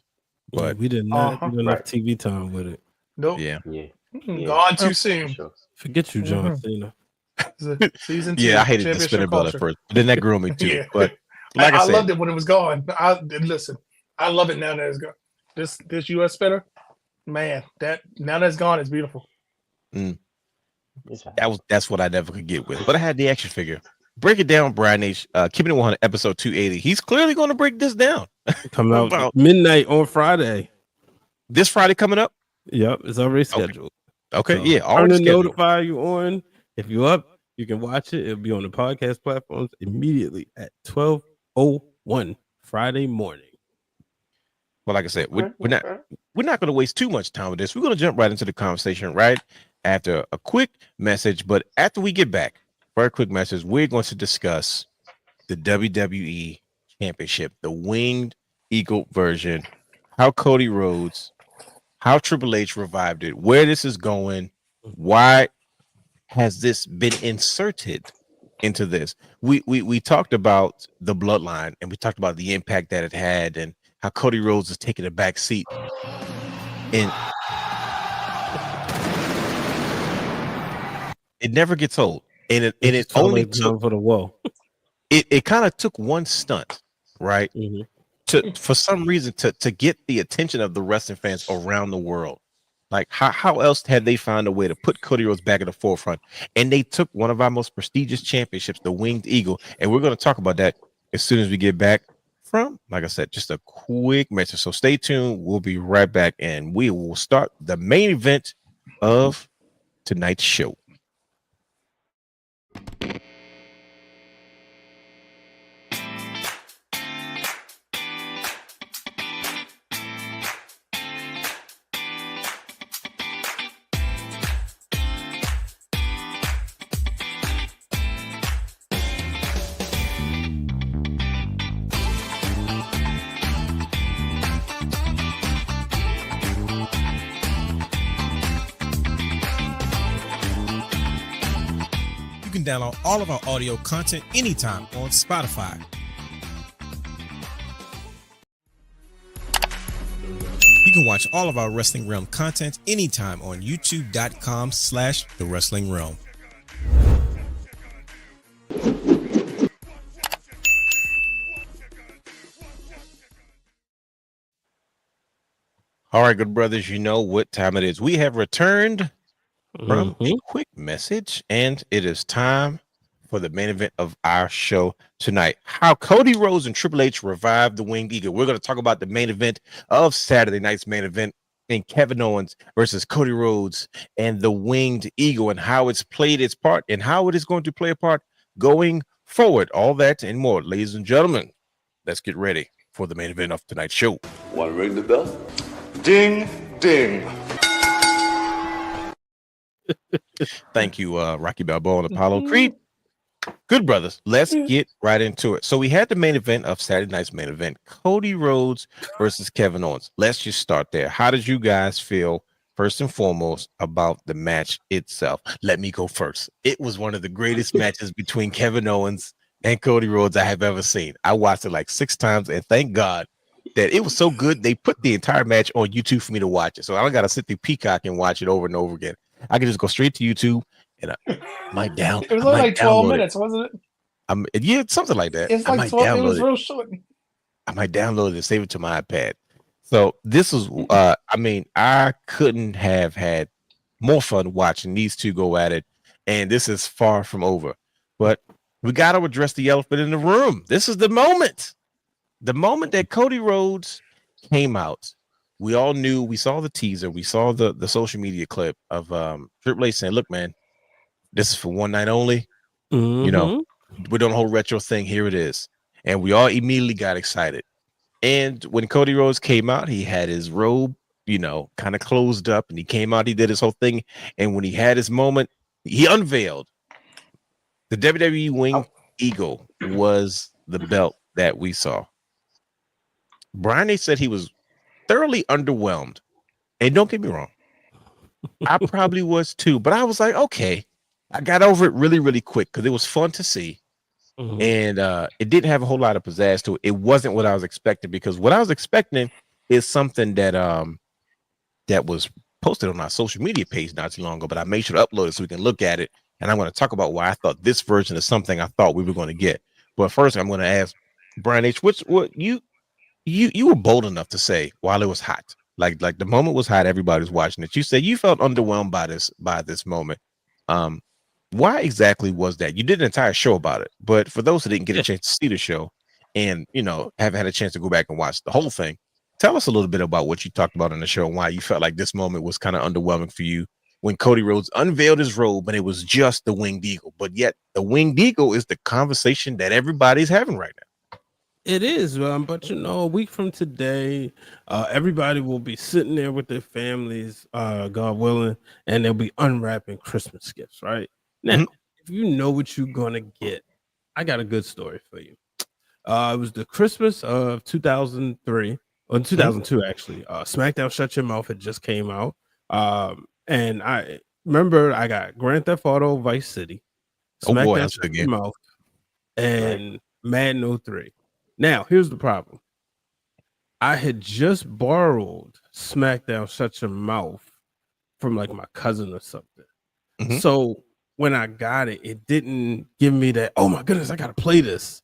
But we did not have enough TV time with it. Nope. Yeah. Gone too soon. Forget you, John Cena. Season 2. Yeah, I hated the spinner belt at first, but then that grew on me too. But like I said, loved it when it was gone. Listen, I love it now that it's gone. This US spinner, man, now that's gone, it's beautiful. That's what I never could get with. But I had the action figure. break it down, Brian H. Keeping it 100, episode 280. He's clearly going to break this down. Coming out midnight on Friday. This Friday coming up? Yep, it's already scheduled. Okay, So yeah, already already scheduled. Notify you on. If you're up, you can watch it. It'll be on the podcast platforms immediately at 12:01 Friday morning. Well, like I said, we're not going to waste too much time with this. We're going to jump right into the conversation right after a quick message. But after we get back for a quick message, we're going to discuss the WWE Championship, the Winged Eagle version, how Cody Rhodes, how Triple H revived it, where this is going, why has this been inserted into this. We talked about the bloodline, and we talked about the impact that it had, and how Cody Rhodes is taking a back seat. And it never gets old. And it only took for the whoa. It kind of took one stunt, right? Mm-hmm. For some reason to get the attention of the wrestling fans around the world. Like how else had they found a way to put Cody Rhodes back at the forefront? And they took one of our most prestigious championships, the Winged Eagle, and we're going to talk about that as soon as we get back from, like I said, just a quick message. So stay tuned. We'll be right back, and we will start the main event of tonight's show. Download all of our audio content anytime on Spotify. You can watch all of our Wrestling Realm content anytime on youtube.com/The Wrestling Realm. All right, good brothers, you know what time it is. We have returned from a quick message, and it is time for the main event of our show tonight. How Cody Rhodes and Triple H revived the Winged Eagle. We're going to talk about the main event of Saturday night's main event in Kevin Owens versus Cody Rhodes and the Winged Eagle, and how it's played its part and how it is going to play a part going forward. All that and more, ladies and gentlemen. Let's get ready for the main event of tonight's show. Want to ring the bell? Ding, ding. Thank you, Rocky Balboa and Apollo Creed. Good brothers, let's get right into it. So we had the main event of Saturday night's main event, Cody Rhodes versus Kevin Owens. Let's just start there. How did you guys feel, first and foremost, about the match itself? Let me go first. It was one of the greatest matches between Kevin Owens and Cody Rhodes I have ever seen. I watched it like 6 times, and thank God that it was so good they put the entire match on YouTube for me to watch it. So I don't got to sit through Peacock and watch it over and over again. I can just go straight to YouTube and I might down. It was only like 12 minutes, wasn't it? Yeah, something like that. It's like 12. It was real short. I might download it and save it to my iPad. So this is, I couldn't have had more fun watching these two go at it, and this is far from over. But we got to address the elephant in the room. This is the moment that Cody Rhodes came out. We all knew, we saw the teaser, we saw the social media clip of Triple H saying, look, man, this is for one night only. Mm-hmm. You know, we're doing a whole retro thing. Here it is. And we all immediately got excited. And when Cody Rhodes came out, he had his robe, you know, kind of closed up, and he came out, he did his whole thing. And when he had his moment, he unveiled the WWE Winged Eagle was the belt that we saw. Brian, they said he was thoroughly underwhelmed. And don't get me wrong, I probably was too, but I was like, okay, I got over it really, really quick because it was fun to see. Mm-hmm. And it didn't have a whole lot of pizzazz to it. It wasn't what I was expecting, because what I was expecting is something that that was posted on our social media page not too long ago, but I made sure to upload it so we can look at it. And I'm going to talk about why I thought this version is something I thought we were going to get. But first, I'm going to ask Brian H., what you were bold enough to say while it was hot, like the moment was hot, everybody was watching it. You said you felt underwhelmed by this moment. Why exactly was that? You did an entire show about it, but for those who didn't get a chance to see the show and haven't had a chance to go back and watch the whole thing, tell us a little bit about what you talked about in the show and why you felt like this moment was kind of underwhelming for you when Cody Rhodes unveiled his robe and it was just the Winged Eagle, but yet the Winged Eagle is the conversation that everybody's having right now. It is, but a week from today, everybody will be sitting there with their families, God willing, and they'll be unwrapping Christmas gifts, right? Now, if you know what you're gonna get, I got a good story for you. It was the Christmas of 2003 or 2002, actually. SmackDown Shut Your Mouth had just came out. And I remember I got Grand Theft Auto Vice City, SmackDown Shut Your Mouth, and Madden 03. Now, here's the problem. I had just borrowed SmackDown Shut Your Mouth from like my cousin or something. So when I got it, it didn't give me that, oh my goodness, I got to play this.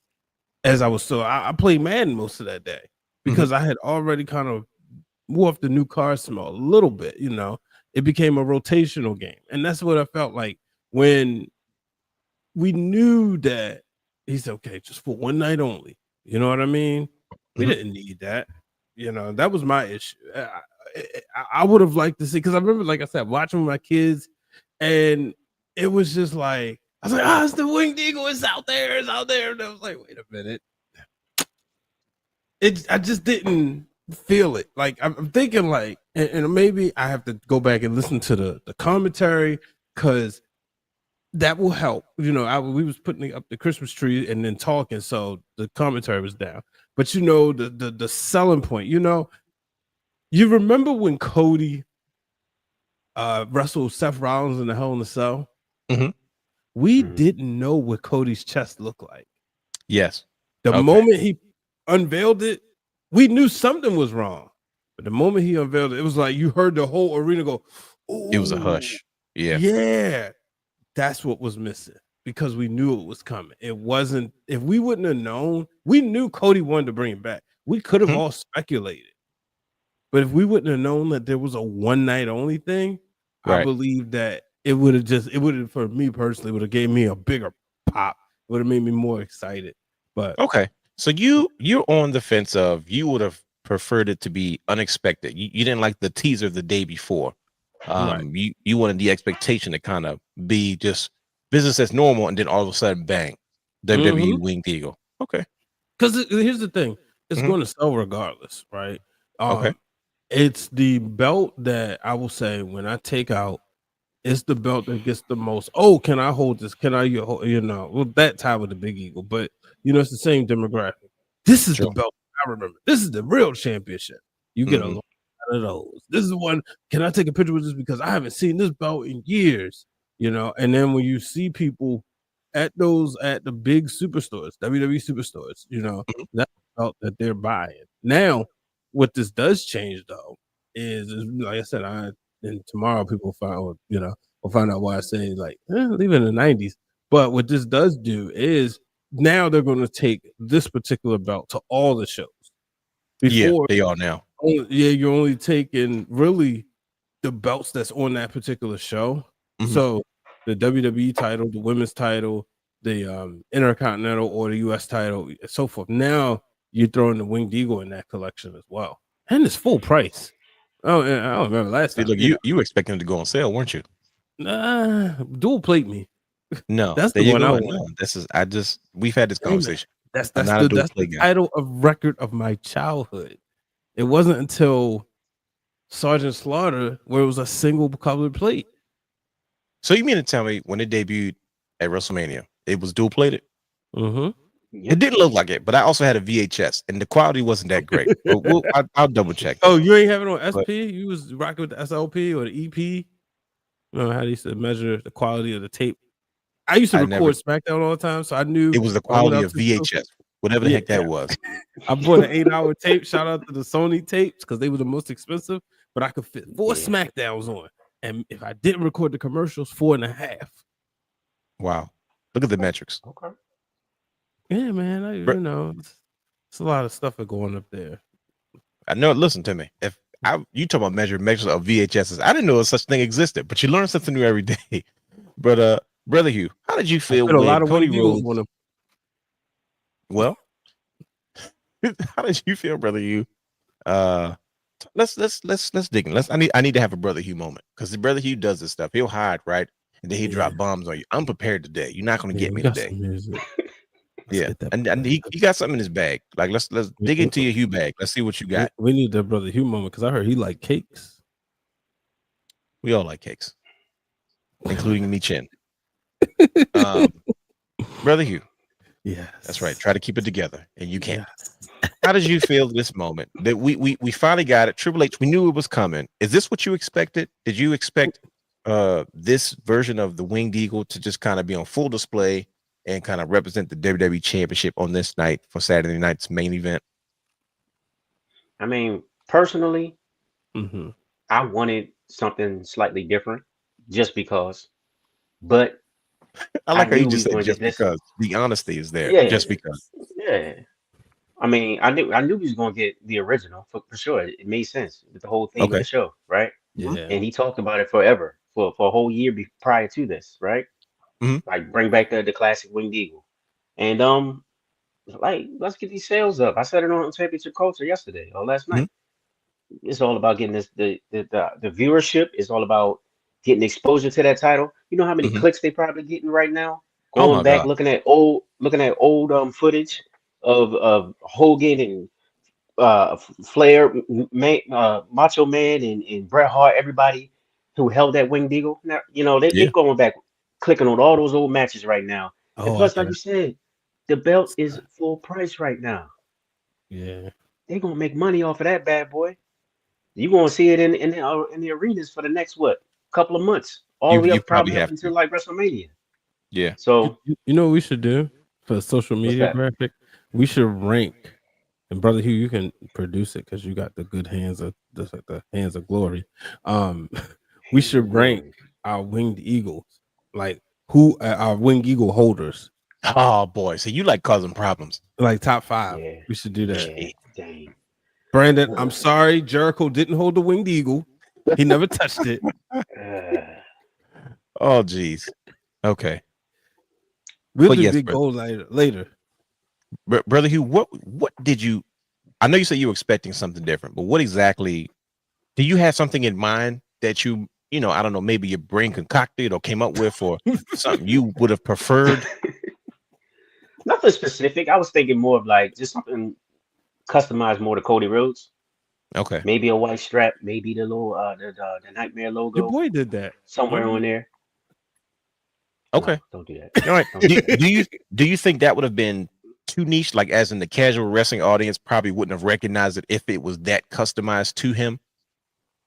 As I was I played Madden most of that day because I had already kind of morphed the new car smell a little bit, It became a rotational game. And that's what I felt like when we knew that he said, okay, just for one night only. You know what I mean? We didn't need that. That was my issue. I would have liked to see, because I remember, like I said, watching with my kids, and it was just like, I was like, it's the Winged Eagle. It's out there. It's out there. And I was like, wait a minute. I just didn't feel it. Like, I'm thinking like, and maybe I have to go back and listen to the commentary, because that will help. We was putting up the Christmas tree and then talking, so the commentary was down. But the selling point, you remember when Cody wrestled Seth Rollins in the Hell in a Cell? We didn't know what Cody's chest looked like. Yes. The moment he unveiled it, we knew something was wrong. But the moment he unveiled it, it was like you heard the whole arena go, ooh. It was a hush. Yeah. Yeah. That's what was missing, because we knew it was coming. It wasn't, if we wouldn't have known, we knew Cody wanted to bring it back. We could have all speculated. But if we wouldn't have known that there was a one night only thing, I believe that it would have, for me personally, would have gave me a bigger pop. It would have made me more excited. But okay. So you're on the fence of, you would have preferred it to be unexpected. You didn't like the teaser the day before. You wanted the expectation to kind of be just business as normal, and then all of a sudden, bang, WWE Winged Eagle. Okay. Because here's the thing, it's going to sell regardless, right? It's the belt that I will say, when I take out, it's the belt that gets the most. Oh, can I hold this? Can I, well, that time with the Big Eagle, but it's the same demographic. This is the belt I remember. This is the real championship. You get a lot of those. This is the one. Can I take a picture with this, because I haven't seen this belt in years? And then when you see people at the big superstores, WWE superstores, that's the belt that they're buying. Now, what this does change though is like I said, and tomorrow people will find out why I say like leave it in the 90s. But what this does do is now they're going to take this particular belt to all the shows. Before, they are now. You're only taking really the belts that's on that particular show. So the WWE title, the women's title, the Intercontinental or the US title, and so forth. Now you're throwing the Winged Eagle in that collection as well, and it's full price. Oh, I don't remember last time. Look, you were expecting it to go on sale, weren't you? Dual plate me. No, that's the one I want. No, this is we've had this conversation. That's the title of record of my childhood. It wasn't until Sergeant Slaughter where it was a single colored plate. So you mean to tell me when it debuted at WrestleMania, it was dual plated? It didn't look like it, but I also had a VHS, and the quality wasn't that great. I'll double check. Oh, you ain't having it on SP? You was rocking with the SLP or the EP? You know how they used to measure the quality of the tape? I used to record SmackDown all the time, so I knew it was the quality of VHS, whatever the heck that was. I bought an 8-hour tape. Shout out to the Sony tapes, because they were the most expensive, but I could fit 4 SmackDowns on. And if I didn't record the commercials, 4.5. Wow. Look at the metrics. Okay. Yeah, man. It's a lot of stuff going up there. I know. Listen to me. If you talk about measures of VHSs, I didn't know such thing existed, but you learn something new every day. But Brother Hugh, how did you feel a when lot of Cody Winged Eagles Rhodes? Well, how did you feel, Brother Hugh? Let's dig in. I need to have a Brother Hugh moment because the Brother Hugh does this stuff. He'll hide, right? And then he drop bombs on you. I'm prepared today. You're not gonna get me today. Yeah, and he got something in his bag. Like let's dig into your Hugh bag. Let's see what you got. We need the Brother Hugh moment because I heard he like cakes. We all like cakes, including me, Chin. Brother Hugh. Yeah, that's right. Try to keep it together, and you can't. How did you feel this moment that we finally got it? Triple H, we knew it was coming. Is this what you expected? Did you expect this version of the Winged Eagle to just kind of be on full display and kind of represent the WWE Championship on this night for Saturday night's main event? I mean, personally, I wanted something slightly different just because, but I like how you just said just because. The honesty is there. Yeah, just because. Yeah. I mean, I knew we was gonna get the original for sure. It made sense with the whole theme of the show, right? Yeah. And he talked about it forever for a whole year prior to this, right? Like bring back the classic Winged Eagle, and like let's get these sales up. I said it on Championship Culture yesterday or last night. It's all about getting this the viewership. It's all about getting exposure to that title. You know how many clicks they probably getting right now? Going back, looking at old footage of Hogan and Flair, Macho Man and Bret Hart, everybody who held that Winged Eagle. Now, you know, they're going back, clicking on all those old matches right now. And plus, like you said, the belt is full price right now. Yeah. They're gonna make money off of that bad boy. You're gonna see it in the arenas for the next couple of months, all the way up probably up until like WrestleMania. Yeah. So you know what we should do for a social media graphic? We should rank. And Brother Hugh, you can produce it because you got the good hands of the hands of glory. We should rank our Winged Eagles, like who our Winged Eagle holders. Oh boy, so you like causing problems? Like top 5. Yeah. We should do that. Yeah, dang. Brandon, I'm sorry, Jericho didn't hold the Winged Eagle. He never touched it. Oh geez. Okay. We'll do big goal later. Brother Hugh, what did you? I know you said you were expecting something different, but what exactly? Do you have something in mind that you know? I don't know. Maybe your brain concocted or came up with, or something you would have preferred. Nothing specific. I was thinking more of like just something customized more to Cody Rhodes. Okay. Maybe a white strap. Maybe the little the Nightmare logo. Your boy did that somewhere on there. Okay. No, don't do that. All right. Do you think that would have been too niche? Like, as in the casual wrestling audience probably wouldn't have recognized it if it was that customized to him.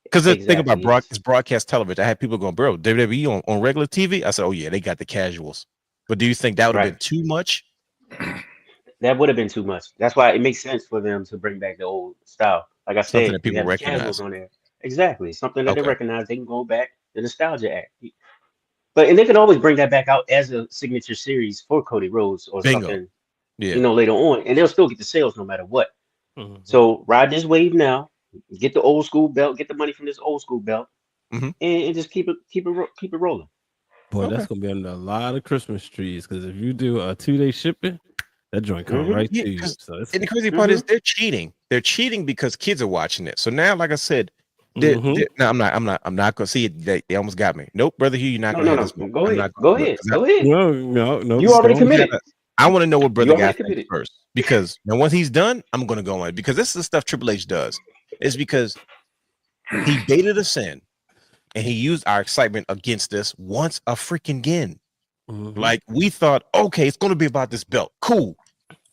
Because the thing about broadcast television, I had people going, bro, WWE on regular TV. I said, oh yeah, they got the casuals. But do you think that would have been too much? That would have been too much. That's why it makes sense for them to bring back the old style. Like I said, something that people recognize on there. Exactly, something that they recognize. They can go back, the nostalgia act. And they can always bring that back out as a signature series for Cody Rhodes or something. You know, later on, and they'll still get the sales no matter what. So ride this wave now. Get the old school belt. Get the money from this old school belt, and just keep it rolling. Boy, that's gonna be under a lot of Christmas trees because if you do a 2-day shipping, that joint comes right to you. So and the crazy part is they're cheating. They're cheating because kids are watching it. So now, like I said, no, I'm not gonna see it. They almost got me. Nope, Brother Hugh, you're not gonna have this. Go ahead. No. You already committed. I want to know what Brother Guy thinks first, because now once he's done, I'm gonna go on it, because this is the stuff Triple H does. It's because he baited us in, and he used our excitement against us once a freaking again. Like, we thought, okay, it's gonna be about this belt. Cool.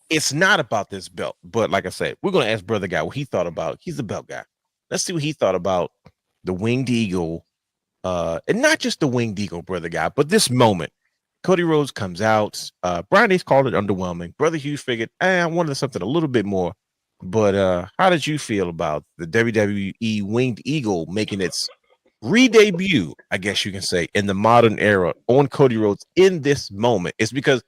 It's not about this belt. But like I said, we're gonna ask Brother Guy what he thought about. He's the belt guy. Let's see what he thought about the Winged Eagle, and not just the Winged Eagle, Brother Guy, but this moment. Cody Rhodes comes out. Brian Ace called it underwhelming. Brother Hugh figured, I wanted something a little bit more. But how did you feel about the WWE Winged Eagle making its re-debut, I guess you can say, in the modern era on Cody Rhodes in this moment? It's because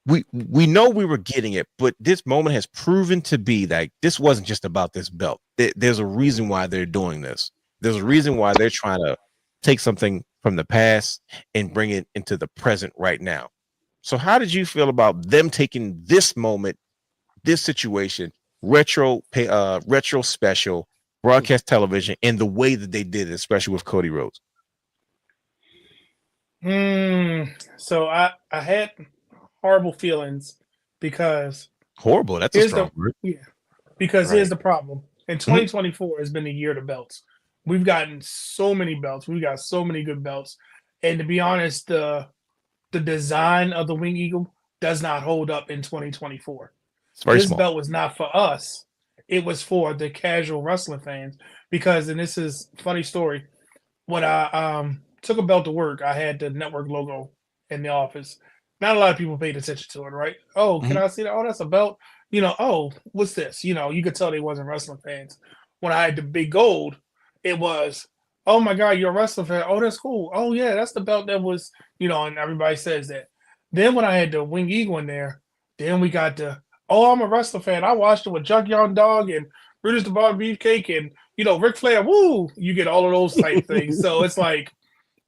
we know we were getting it, but this moment has proven to be like this wasn't just about this belt. There's a reason why they're doing this. There's a reason why they're trying to take something from the past and bring it into the present right now. So how did you feel about them taking this moment, this situation, retro special, broadcast television, and the way that they did it, especially with Cody Rhodes? So I had horrible feelings because horrible. That's a strong word. Yeah, because here's the problem. In 2024 has been the year of the belts. We've gotten so many belts. We've got so many good belts. And to be honest, the design of the Winged Eagle does not hold up in 2024. This belt was not for us. It was for the casual wrestling fans. Because, and this is a funny story, when I took a belt to work, I had the network logo in the office. Not a lot of people paid attention to it, right? Oh, can I see that? Oh, that's a belt. You know, oh, what's this? You know, you could tell they wasn't wrestling fans. When I had the big gold, it was, oh my God, you're a wrestling fan. Oh, that's cool. Oh yeah, that's the belt that was, you know, and everybody says that. Then when I had the Winged Eagle in there, then we got the, oh, I'm a wrestling fan. I watched it with Junkyard Dog and Brutus the Bar Beefcake and, you know, Ric Flair. Woo! You get all of those type things. So it's like,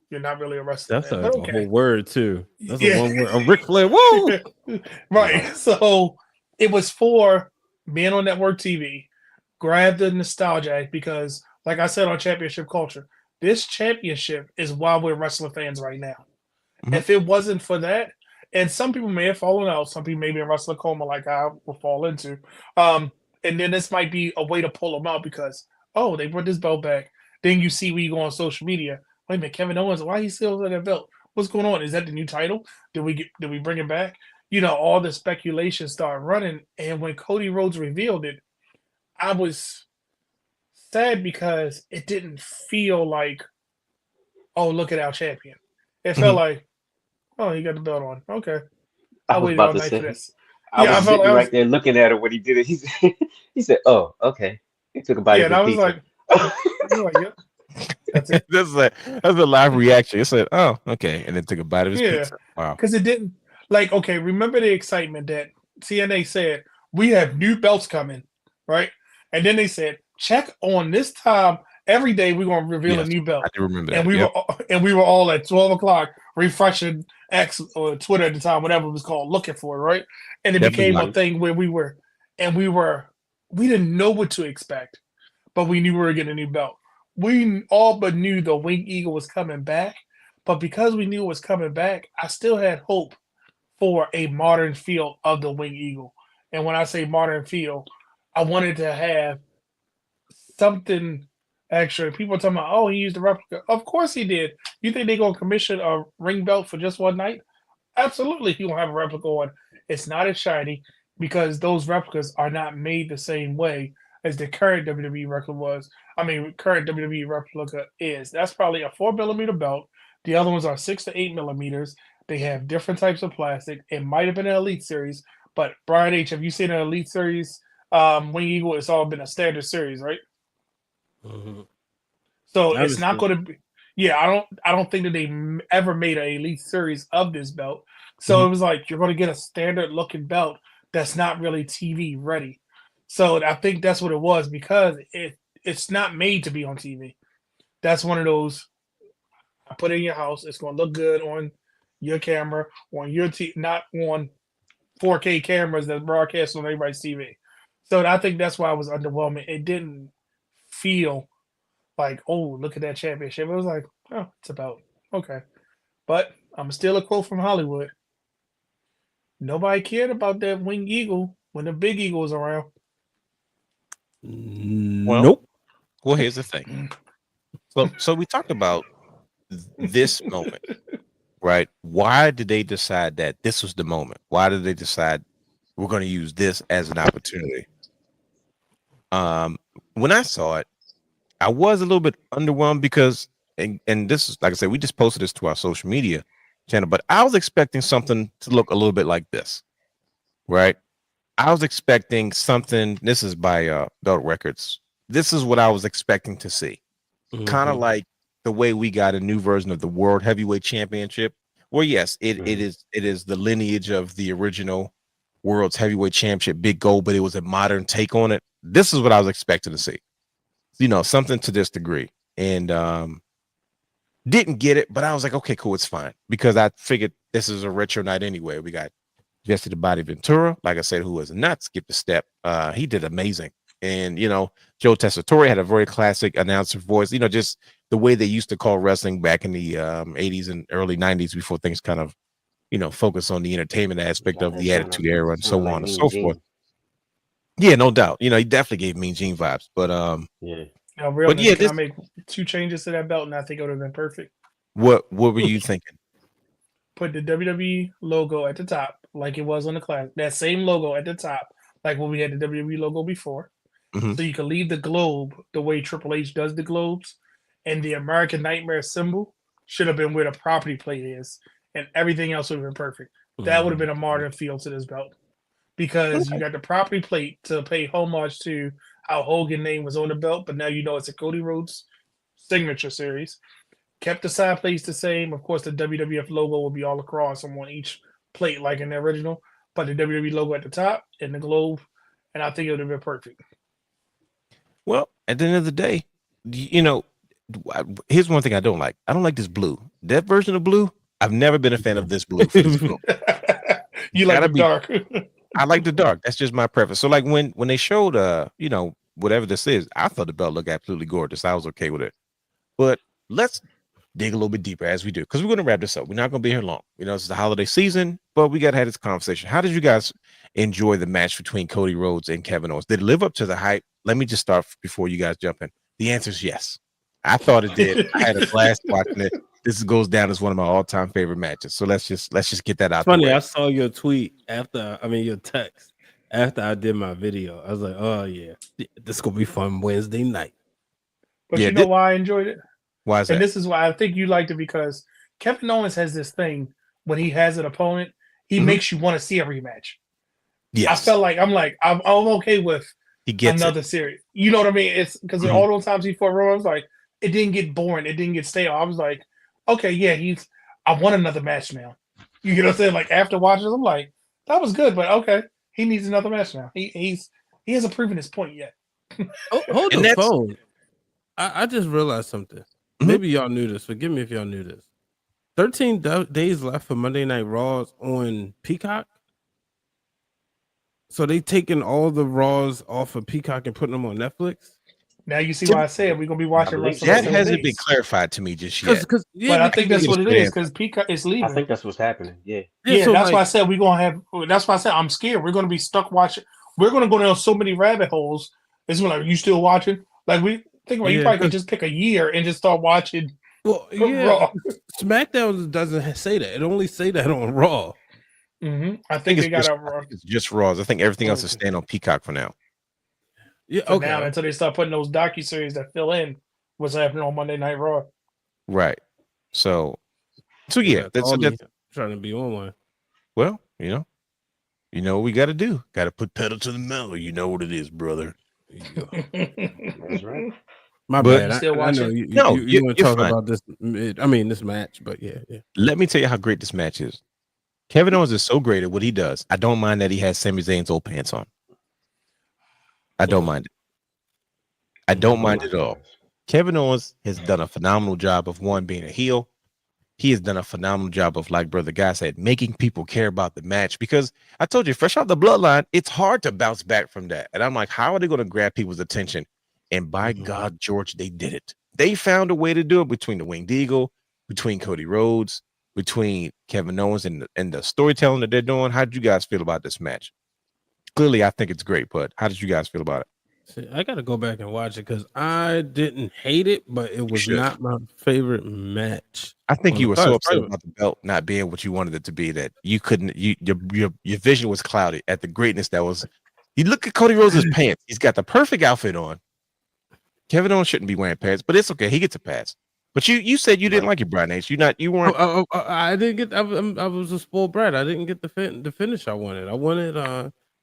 you're not really a wrestler. That's a whole word too. That's a one word. A Ric Flair. Woo! Right. So it was for being on network TV. Grab the nostalgia because, like I said on Championship Culture, this championship is why we're wrestling fans right now. If it wasn't for that, and some people may have fallen out, some people may be in wrestling coma like I will fall into. And then this might be a way to pull them out because, oh, they brought this belt back. Then you see when you go on social media, wait a minute, Kevin Owens, why he still on that belt? What's going on? Is that the new title? Did we bring it back? You know, all the speculation started running. And when Cody Rhodes revealed it, I was sad because it didn't feel like, oh, look at our champion. It felt like, oh, he got the belt on. Okay. I waited all night for this. I was sitting right there looking at it when he did it. He said, oh, okay. He took a bite of his pizza. Like, that's a live reaction. It said, "Oh, okay," and then took a bite of his pizza. Wow. Because it didn't okay. Remember the excitement that TNA said we have new belts coming, right? And then they said, check on this time every day. We're gonna reveal a new belt. I do remember that. And we were all at 12 o'clock refreshing X or Twitter at the time, whatever it was called, looking for it, right? And it became a thing where we didn't know what to expect, but we knew we were getting a new belt. We all but knew the Winged Eagle was coming back, but because we knew it was coming back, I still had hope for a modern feel of the Winged Eagle. And when I say modern feel, I wanted to have something extra. People are talking about, oh, he used a replica. Of course he did. You think they're going to commission a ring belt for just one night? Absolutely, he will have a replica on. It's not as shiny because those replicas are not made the same way as the current WWE replica was. I mean, current WWE replica is. That's probably a 4mm belt. The other ones are 6 to 8 millimeters. They have different types of plastic. It might have been an Elite Series, but Brian H., have you seen an Elite Series Winged Eagle? It's all been a standard series, right? So it's not going to be. Yeah, I don't think that they ever made an Elite Series of this belt. So it was like you're going to get a standard looking belt that's not really TV ready. So I think that's what it was because it's not made to be on TV. That's one of those. I put it in your house. It's going to look good on your camera, on your not on 4K cameras that broadcast on everybody's TV. So I think that's why I was underwhelming. It didn't feel like, oh, look at that championship. It was like, oh, it's about okay. But I'm still a quote from Hollywood. Nobody cared about that Winged Eagle when the Big Eagle was around. Well, nope. Well, here's the thing. So we talked about this moment, right? Why did they decide that this was the moment? Why did they decide we're going to use this as an opportunity? When I saw it, I was a little bit underwhelmed because, and this is, like I said, we just posted this to our social media channel, but I was expecting something to look a little bit like this, right? I was expecting something. This is by Belt Records. This is what I was expecting to see. Kind of like the way we got a new version of the World Heavyweight Championship, where yes, it is the lineage of the original World's Heavyweight Championship, Big Gold, but it was a modern take on it. This is what I was expecting to see. You know, something to this degree. And Didn't get it, but I was like, okay, cool, it's fine because I figured this is a retro night anyway. We got Jesse the Body Ventura, like I said, who was not skip a step. He did amazing, and Joe Tessitore had a very classic announcer voice. Just the way they used to call wrestling back in the 80s and early 90s before things kind of focus on the entertainment aspect of the Attitude Era and so on and so forth. Yeah, no doubt. He definitely gave Mean Gene vibes, but can I make 2 changes to that belt, and I think it would have been perfect. What were you thinking? Put the WWE logo at the top, like it was on the class. That same logo at the top, like when we had the WWE logo before. Mm-hmm. So you can leave the globe the way Triple H does the globes, and the American Nightmare symbol should have been where the property plate is, and everything else would have been perfect. That would have been a modern feel to this belt. Because you got the property plate to pay homage to how Hogan's name was on the belt, but now it's a Cody Rhodes signature series. Kept the side plates the same. Of course, the WWF logo will be all across on each plate like in the original, but the WWE logo at the top and the globe, and I think it would have been perfect. Well, at the end of the day, here's one thing I don't like. I don't like this blue. That version of blue, I've never been a fan of this blue. You like the dark. I like the dark. That's just my preference. So like when they showed whatever this is, I thought the belt looked absolutely gorgeous. I was okay with it. But let's dig a little bit deeper as we do, because we're going to wrap this up. We're not going to be here long. It's the holiday season, but we got to have this conversation. How did you guys enjoy the match between Cody Rhodes and Kevin Owens? Did it live up to the hype? Let me just start before you guys jump in. The answer is yes. I thought it did. I had a blast watching it. This goes down as one of my all-time favorite matches. So let's just get that out. Funny, I saw your tweet your text after I did my video. I was like, oh yeah, this is gonna be fun Wednesday night. But you know why I enjoyed it? Why is that? And this is why I think you liked it, because Kevin Owens has this thing when he has an opponent, he makes you want to see a rematch. Yes. I felt like I'm okay with another series. You know what I mean? It's because all those times he fought Roman, I was like, it didn't get boring, it didn't get stale. I was like, okay, yeah, I want another match now. You know what I'm saying? Like after watching this, I'm like, that was good, but okay, he needs another match now. He hasn't proven his point yet. Hold the phone. I just realized something. Maybe y'all knew this. Forgive me if y'all knew this. 13 days left for Monday Night Raws on Peacock. So they taking all the Raws off of Peacock and putting them on Netflix. Now you see why I said we're gonna be watching. That hasn't been clarified to me just yet. But I think that's what it is, because Peacock is leaving. I think that's what's happening. Yeah. So that's why I said we're gonna have. That's why I said I'm scared. We're gonna be stuck watching. We're gonna go down so many rabbit holes. It's like, you still watching? Like we think about, you probably could just pick a year and just start watching. Well, Raw. SmackDown doesn't say that. It only say that on Raw. I think they got Raw. It's just Raws. I think everything else is staying on Peacock for now. Yeah, okay. Now until they start putting those docuseries that fill in what's happening on Monday Night Raw. Right. So yeah, that's trying to be on one. Well, you know what we got to do. Got to put pedal to the metal. You know what it is, brother. That's right. My bad. I know you want to talk about this. This match, but yeah. Let me tell you how great this match is. Kevin Owens is so great at what he does. I don't mind that he has Sami Zayn's old pants on. I don't mind it. I don't mind it at all. Kevin Owens has done a phenomenal job of, one, being a heel. He has done a phenomenal job of, like Brother Guy said, making people care about the match. Because I told you, fresh out the bloodline, it's hard to bounce back from that. And I'm like, how are they going to grab people's attention? And by God, George, they did it. They found a way to do it between the Winged Eagle, between Cody Rhodes, between Kevin Owens, and the storytelling that they're doing. How did you guys feel about this match? Clearly, I think it's great, but how did you guys feel about it? See, I got to go back and watch it because I didn't hate it, but it was not my favorite match. I think you were so upset about the belt not being what you wanted it to be that you couldn't. Your vision was clouded at the greatness that was. You look at Cody Rhodes' pants; he's got the perfect outfit on. Kevin Owens shouldn't be wearing pants, but it's okay. He gets a pass. But you said you didn't like it, Brian H. You weren't. I didn't get. I was a spoiled brat. I didn't get the finish I wanted.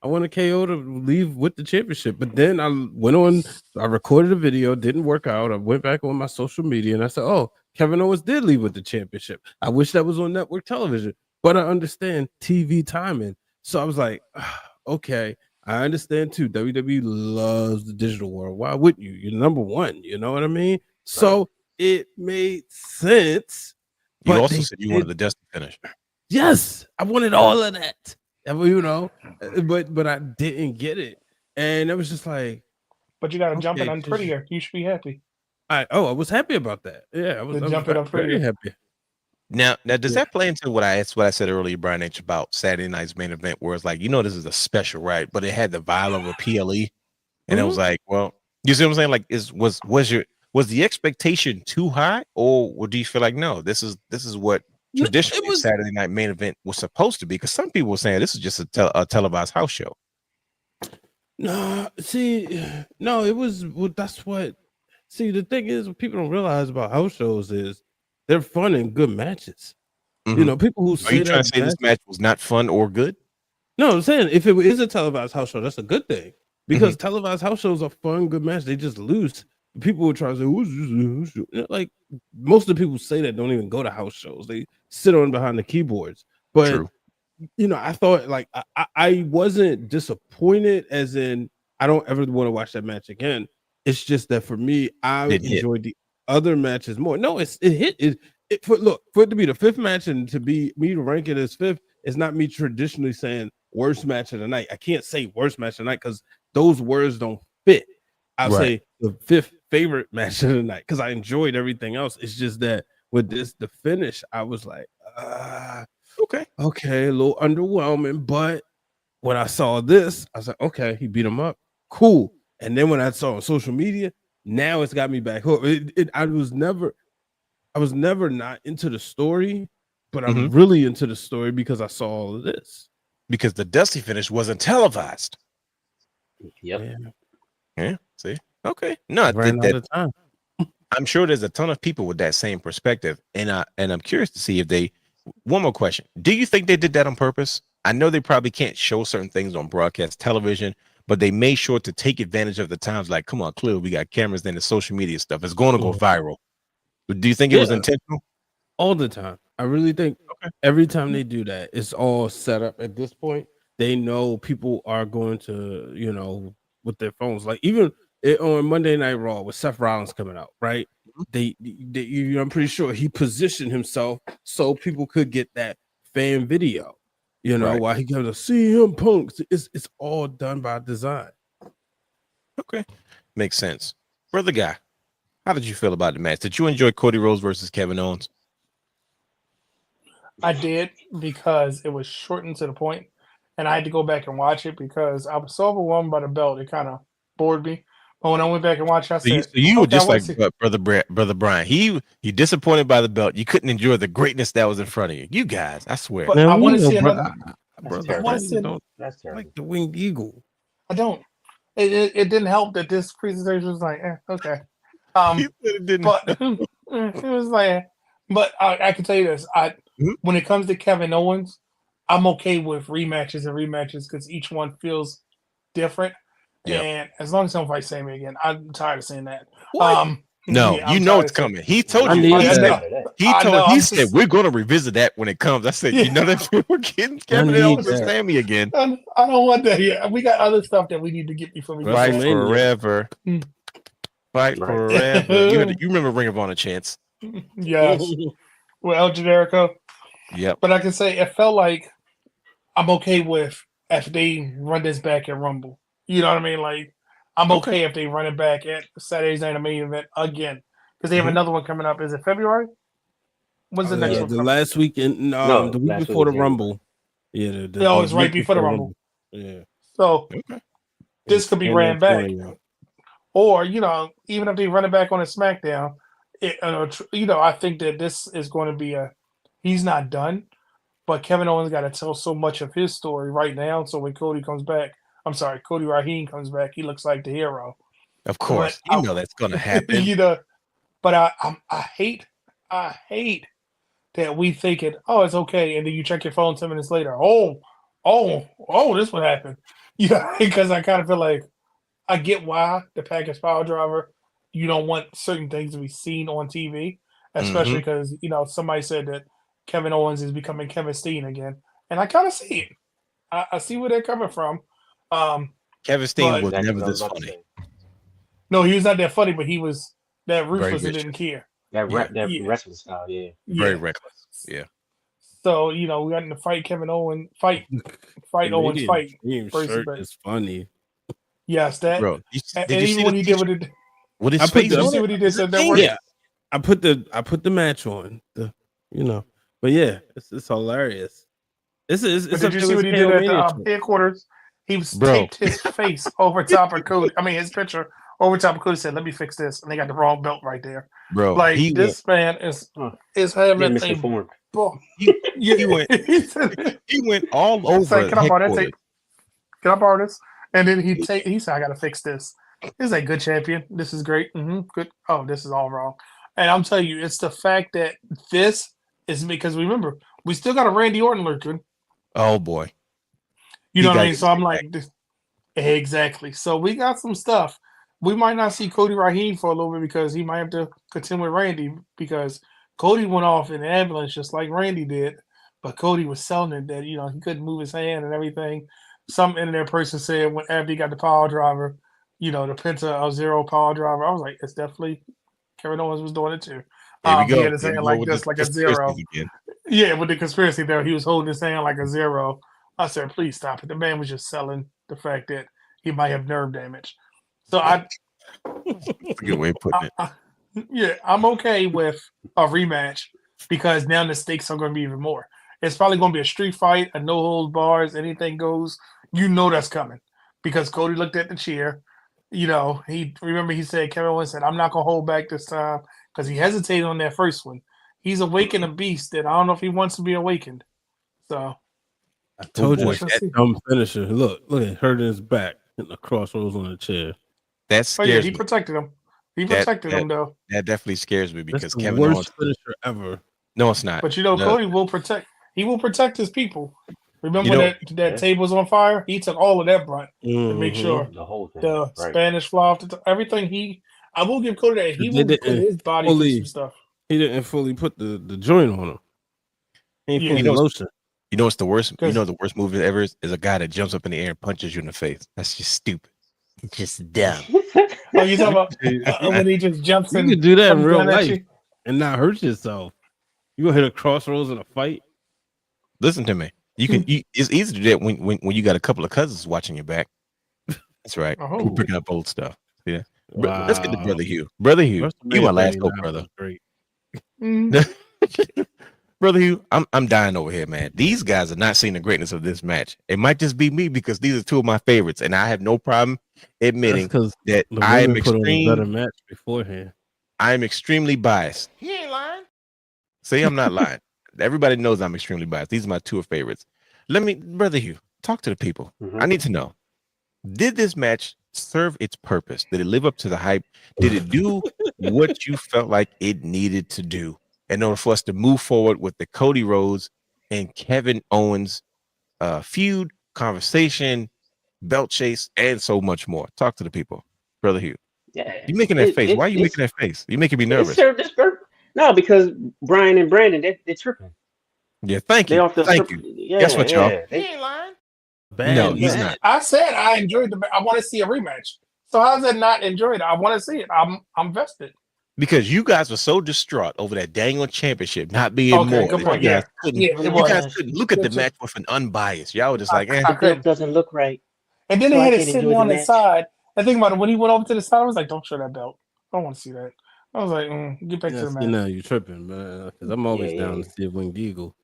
I wanted KO to leave with the championship, but then I went on. I recorded a video. Didn't work out. I went back on my social media and I said, "Oh, Kevin Owens did leave with the championship. I wish that was on network television, but I understand TV timing." So I was like, "Okay, I understand too. WWE loves the digital world. Why wouldn't you? You're number one. You know what I mean?" So it made sense. You But also said you wanted the Dusty finish. Yes, I wanted all of that. You know, but I didn't get it, and it was just like. But you got to jump it Okay, on prettier. You should be happy. I was happy about that. Yeah, I was jump it up very prettier. happy. Now does that play into what I said earlier, Brian H, about Saturday night's main event, where it's like, this is a special, right? But it had the vibe of a PLE, and it was like, well, you see what I'm saying? Like, was the expectation too high, or do you feel like no, this is what traditionally Saturday night main event was supposed to be? Because some people were saying this is just a televised house show. No, it was. Well, that's what. See, the thing is, what people don't realize about house shows is they're fun and good matches. Mm-hmm. People who are you trying to say this match was not fun or good? No, I'm saying if it is a televised house show, that's a good thing because televised house shows are fun, good match. They just lose. People will try to say, "Who's like most of the people say that don't even go to house shows. They sit on behind the keyboards." But True. I thought like I wasn't disappointed, as in I don't ever want to watch that match again. It's just that for me, I enjoyed the other matches more. No, it hit for it to be the fifth match and to be me to rank it as fifth is not me traditionally saying worst match of the night. I can't say worst match of the night because those words don't fit. I'll say the fifth favorite match of the night because I enjoyed everything else. It's just that with the finish, I was like, okay, a little underwhelming. But when I saw this, I was like, okay, he beat him up, cool. And then when I saw on social media, now it's got me back hooked. I was never not into the story, but I'm really into the story because I saw all of this. Because the Dusty finish wasn't televised. Yep. Yeah. See. Okay. No, ran out of time. I'm sure there's a ton of people with that same perspective, and I'm curious to see if they. One more question: do you think they did that on purpose? I know they probably can't show certain things on broadcast television, but they made sure to take advantage of the times. Like, come on, clearly we got cameras, then the social media stuff is going to go viral. But do you think it was intentional? All the time. I really think every time they do that, it's all set up at this point. They know people are going to, with their phones. Like even on Monday Night Raw with Seth Rollins coming out, right? I'm pretty sure he positioned himself so people could get that fan video. While he goes to CM Punk, it's all done by design. Okay, makes sense. Brother Guy, how did you feel about the match? Did you enjoy Cody Rhodes versus Kevin Owens? I did because it was shortened to the point, and I had to go back and watch it because I was so overwhelmed by the belt. It kind of bored me. But when I went back and watched, I said, you were just like Brother Brian. He disappointed by the belt. You couldn't enjoy the greatness that was in front of you. You guys, I swear. But I want to see another. That's terrible. Like the Winged Eagle. I don't. It didn't help that this presentation was like, okay. It didn't. But it was like, but I can tell you this: when it comes to Kevin Owens, I'm okay with rematches because each one feels different. Yep. And as long as I don't fight Sammy again, I'm tired of saying that. No, yeah, it's coming. He told you. He said we're going to revisit that when it comes. I said, that we're getting Kevin Owens and Sammy again. I don't want that yet. We got other stuff that we need to get before we fight forever. Fight forever. You remember Ring of Honor chants? Yes. With El Generico. Yep. But I can say it felt like I'm okay with if they run this back at Rumble. You know what I mean? Like, I'm okay if they run it back at Saturday's Night main event again. Because they have another one coming up. Is it February? When's the next one? The last weekend, the week before the Rumble. Yeah. It's right before the Rumble. Yeah. So, this could be ran back. Or, even if they run it back on a SmackDown, I think that this is going to be he's not done. But Kevin Owens got to tell so much of his story right now. So when Cody Rahim comes back, he looks like the hero. Of course, that's going to happen. But I hate that we think it. Oh, it's okay, and then you check your phone 10 minutes later. Oh, this would happen. Because I kind of feel like I get why the package power driver. You don't want certain things to be seen on TV, especially because somebody said that Kevin Owens is becoming Kevin Steen again, and I kind of see it. I see where they're coming from. Kevin Steen was never this funny. No, he was not that funny, but he was that ruthless and didn't care. That Yeah. wrestling style, yeah. Very Yeah. reckless. Yeah. So we got in the fight. Kevin Owens fight Owens fight Team versus shirt back. is funny. Yes, that. Bro, And did you even see when the he did picture? what it. With his I put face Did you on see it? what he did? So that Yeah. worked. Yeah, I put the match on. But yeah, it's hilarious. It's But did you up see there what with he did at the Mania. headquarters? He was Bro. taped his face over top of Cody. I mean, his picture over top of Cody. Said, "Let me fix this," and they got the wrong belt right there. Bro, Like he this man is Yeah, having a misinformed. ball. he went he went all It's over like, can I borrow that headquarters. tape? Can I borrow this? And then he said, I gotta fix this. He's like, good champion. This is great. Good. Oh, this is all wrong. And I'm telling you, it's the fact that this is because remember, we still got a Randy Orton lurking. Oh boy. You He know what I gotta mean? get So I'm his like, exactly. So we got some stuff. We might not see Cody Raheem for a little bit because he might have to contend with Randy because Cody went off in the ambulance just like Randy did. But Cody was selling it that, he couldn't move his hand and everything. Some internet person said when after he got the power driver, the Penta of Zero power driver, I was like, it's definitely Kevin Owens was doing it too. Here we He go. had his Here we hand go like with this, the like a zero. conspiracies again. Yeah, with the conspiracy there, he was holding his hand like a zero. I said, please stop it. The man was just selling the fact that he might have nerve damage. So That's a good way of putting it. I'm okay with a rematch because now the stakes are going to be even more. It's probably going to be a street fight, a no holds bars, anything goes. That's coming because Cody looked at the chair. He said Kevin Owens said, "I'm not going to hold back this time," because he hesitated on that first one. He's awakened a beast that I don't know if he wants to be awakened. So I told you boy, that dumb finisher. Look at hurting his back and the crossroads on the chair. That but scares yeah, he me. protected him. He protected him though. That definitely scares me because That's the Kevin worst Owens. finisher ever. No, it's not. But No. Cody will protect. He will protect his people. Remember You when know- that table was on fire? He took all of that brunt to make Mhm. sure The whole thing. the right. Spanish fly off everything. I will give Cody that. He They will put didn't his body through fully- some stuff. He didn't fully put the joint on him. He ain't Yeah. fully You know- lotion. You know what's the worst? You 'Cause- know the worst move ever is a guy that jumps up in the air and punches you in the face. That's just stupid. It's just dumb. Oh, you talking about when he just jumps You in? can do that in comes real down at life you? and not hurt yourself. You gonna hit a crossroads in a fight? Listen to me. It's easy to do that when you got a couple of cousins watching your back. That's right. Oh. We're picking up old stuff. Yeah. Wow. Let's get to Brother Hugh. Brother Hugh, you my last hope, brother. Great. Mm. Brother Hugh, I'm dying over here, man. These guys are not seeing the greatness of this match. It might just be me because these are two of my favorites, and I have no problem admitting because that the I am women put on a better match beforehand. I am extremely biased. He ain't lying. See, I'm not lying. Everybody knows I'm extremely biased. These are my two favorites. Brother Hugh, talk to the people. Mhm. I need to know. Did this match serve its purpose? Did it live up to the hype? Did it do what you felt like it needed to do in order for us to move forward with the Cody Rhodes and Kevin Owens feud, conversation, belt chase, and so much more? Talk to the people, Brother Hugh. Yeah. You making that face? Why are you making that face? You making me It nervous. served its purpose. No, because Brian and Brandon, they're tripping. Yeah, thank They you. off the Thank you. Guess what, y'all? yeah. He ain't lying. No, he's not. I said I enjoyed I want to see a rematch. So how's that not enjoyed? I want to see it. I'm vested. Because you guys were so distraught over that dang on championship not being Okay, more. good that point. You Yeah, guys couldn't, yeah, it you was. guys couldn't look at the Good match with an unbiased. Y'all were just like, eh. I The belt couldn't. doesn't look right. And then So they I had it can't sitting enjoy the on the match. side. And think about it, when he went over to the side, I was like, don't show that belt. I don't want to see that. I was like, get back to the match. You know, you tripping, man. Because I'm always down to see a Winged Eagle.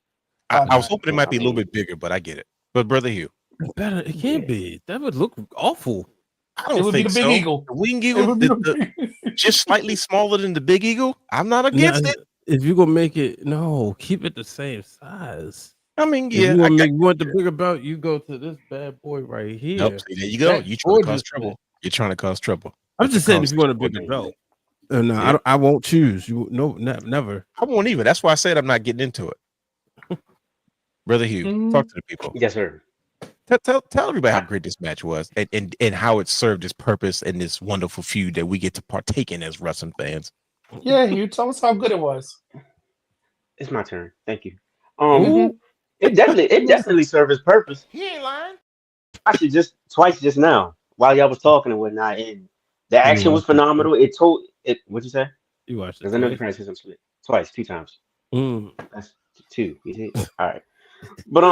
I was hoping it might be a little bit bigger, but I get it. But Brother Hugh, Better, it can't be. That would look awful. I don't It would be think the Big so. Eagle. The Winged It Eagle, would be the just slightly smaller than the Big Eagle. I'm not against Now, it. If you're gonna make it, no, keep it the same size. I mean, If yeah. you want the bigger belt, you go to this bad boy right here. Nope. See, there you go. That You trying to cause gorgeous trouble. man. You're trying to cause trouble. I'm That's just the saying, if you want a conversation bigger we're belt, no, Yeah. I won't choose. You never. I won't either. That's why I said I'm not getting into it. Brother Hugh, talk to the people. Yes, sir. Tell everybody how great this match was and how it served its purpose in this wonderful feud that we get to partake in as wrestling fans. Yeah, you tell us how good it was. It's my turn. Thank you. Mhm. It definitely served its purpose. He ain't lying. Actually, just twice just now while y'all was talking and whatnot, and the action was phenomenal. What'd you say? You watched it Because I know the twice? criticism split twice, 2 times. Mm. That's 2. You see? All right. But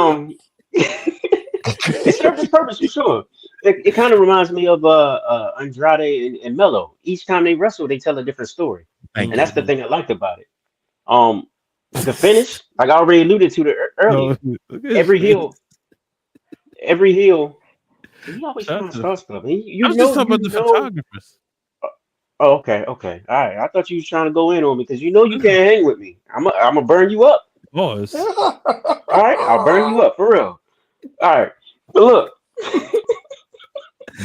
it served its purpose for sure. It kind of reminds me of Andrade and Melo. Each time they wrestle, they tell a different story, and that's the thing I liked about it. The finish, like I already alluded to earlier, every heel. He always trying to start stuff. I was just talking about the photographers. Oh, okay. All right. I thought you was trying to go in on me because you know you can't hang with me. I'm gonna burn you up. Boys. All right, I'll burn you up for real. All right, but look,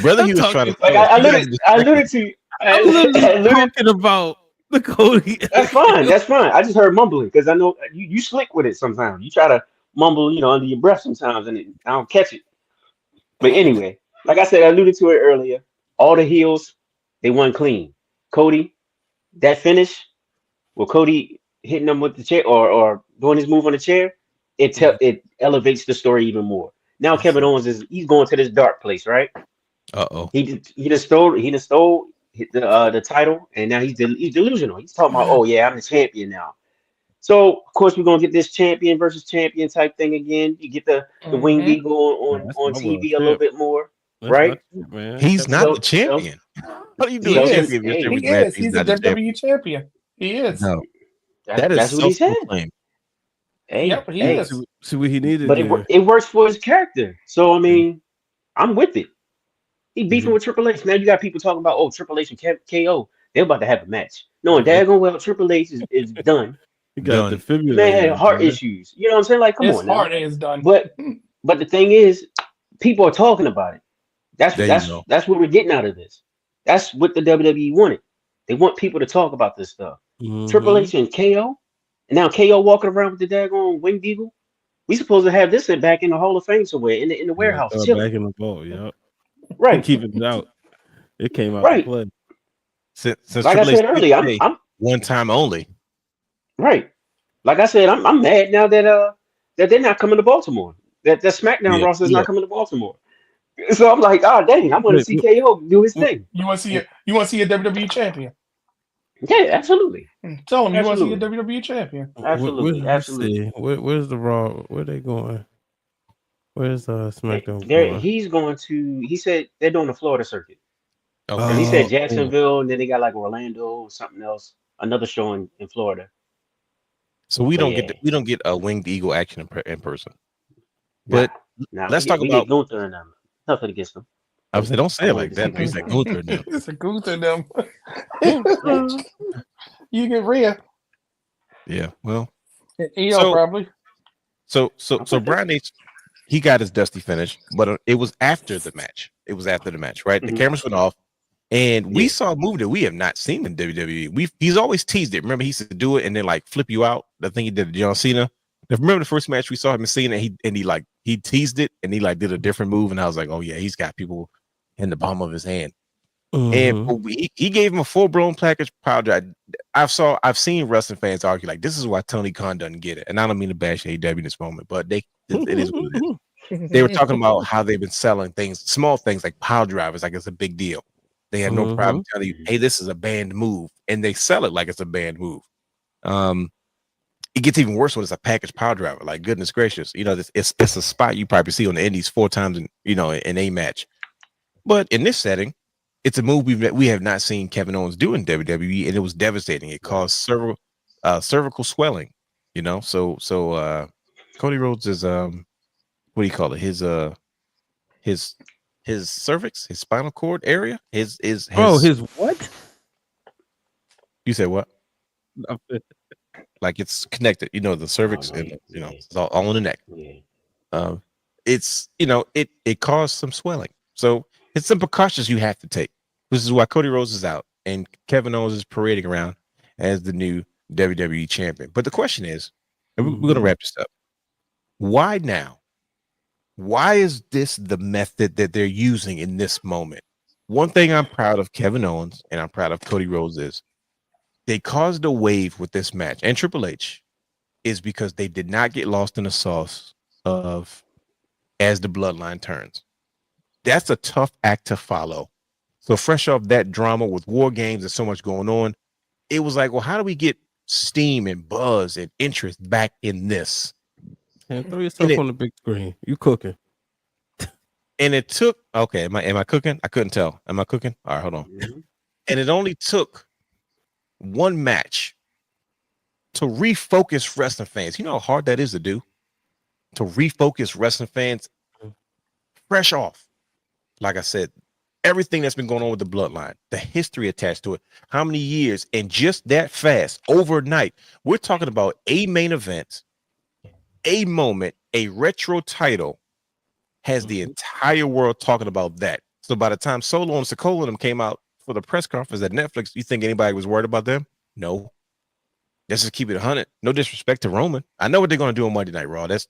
brother, he was trying to. Like I alluded to. I'm talking about the Cody. That's fine. I just heard mumbling because I know you slick with it sometimes. You try to mumble, under your breath sometimes, and I don't catch it. But anyway, like I said, I alluded to it earlier. All the heels, they won clean. Cody, that finish, with Cody hitting them with the chair or doing his move on the chair, it elevates the story even more. Now Kevin Owens he's going to this dark place, right? He just stole the title, and now he's delusional. He's talking about, oh yeah, I'm the champion now. So of course we're gonna get this champion versus champion type thing again. You get the Winged Eagle on TV a little bit more, right? He's not the champion. What are you doing? He is. He's a WWE champion. He is. No, that's what he said. He is. See what he needed. But it works for his character. So I mean, I'm with it. He beefing with Triple H. Now you got people talking about, Triple H and KO. They're about to have a match. Knowing daggone well Triple H is done. He got the man had heart issues. You know what I'm saying? Like, come on now. His heart is done. But the thing is, people are talking about it. That's what we're getting out of this. That's what the WWE wanted. They want people to talk about this stuff. Triple H and KO, and now KO walking around with the daggone Winged Eagle. We supposed to have this back in the Hall of Fame somewhere in the warehouse. Back in the vault, yeah. Right. Keeping it out. It came out right. to play. Since like I said earlier, I'm one time only. Right. Like I said, I'm mad now that they're not coming to Baltimore. That SmackDown roster is not coming to Baltimore. So I'm like, dang, I want to see KO do his thing. You want to see a WWE champion? Yeah, absolutely. Tell him you want to see a WWE champion. Absolutely. Where's the Raw? Where they going? Where's SmackDown going? He said they're doing the Florida circuit. Okay. He said Jacksonville, and then they got like Orlando or something else, another show in Florida. So we don't get a Winged Eagle action in person. But let's talk about Gunther and them. Nothing against them. I was saying, don't say it like that. He's like Gunther and them. It's a Gunther and them. You get Rhea. Yeah, well, probably. So Brian H, he got his dusty finish, but it was after the match. Right? The cameras went off, and we saw a move that we have not seen in WWE. He's always teased it. Remember, he used to do it and then like flip you out. The thing he did to John Cena. Remember the first match we saw him in Cena, and he teased it and he like did a different move, and I was like, oh yeah, he's got people in the palm of his hand. And he gave him a full-blown package power drive. I've seen wrestling fans argue like this is why Tony Khan doesn't get it, and I don't mean to bash AEW in this moment, but it is what it is. They were talking about how they've been selling things, small things like power drivers, like it's a big deal. They have no problem telling you, hey, this is a banned move, and they sell it like it's a banned move. It gets even worse when it's a package power driver. Like goodness gracious, it's a spot you probably see on the Indies 4 times in a match. But in this setting, it's a move we have not seen Kevin Owens do in WWE, and it was devastating. It caused cervical swelling. So Cody Rhodes is what do you call it? His cervix, his spinal cord area, his what? You said what? Like it's connected, the cervix, and it's all in the neck. Yeah. It caused some swelling. So it's some precautions you have to take. This is why Cody Rhodes is out and Kevin Owens is parading around as the new WWE champion. But the question is, and we're going to wrap this up. Why now? Why is this the method that they're using in this moment? One thing I'm proud of Kevin Owens and I'm proud of Cody Rhodes is they caused a wave with this match, and Triple H is because they did not get lost in the sauce of as the bloodline turns. That's a tough act to follow. So fresh off that drama with War Games and so much going on, it was like, well, how do we get steam and buzz and interest back in this? And throw yourself on the big screen. You cooking. And it took, okay, am I cooking? I couldn't tell. Am I cooking? All right, hold on. Mhm. And it only took one match to refocus wrestling fans. You know how hard that is to do? To refocus wrestling fans fresh off. Like I said, everything that's been going on with the bloodline, the history attached to it, how many years, and just that fast, overnight. We're talking about a main event, a moment, a retro title has the entire world talking about that. So by the time Solo and Sikoa and them came out for the press conference at Netflix, you think anybody was worried about them? No. Let's just keep it 100. No disrespect to Roman. I know what they're going to do on Monday Night Raw. That's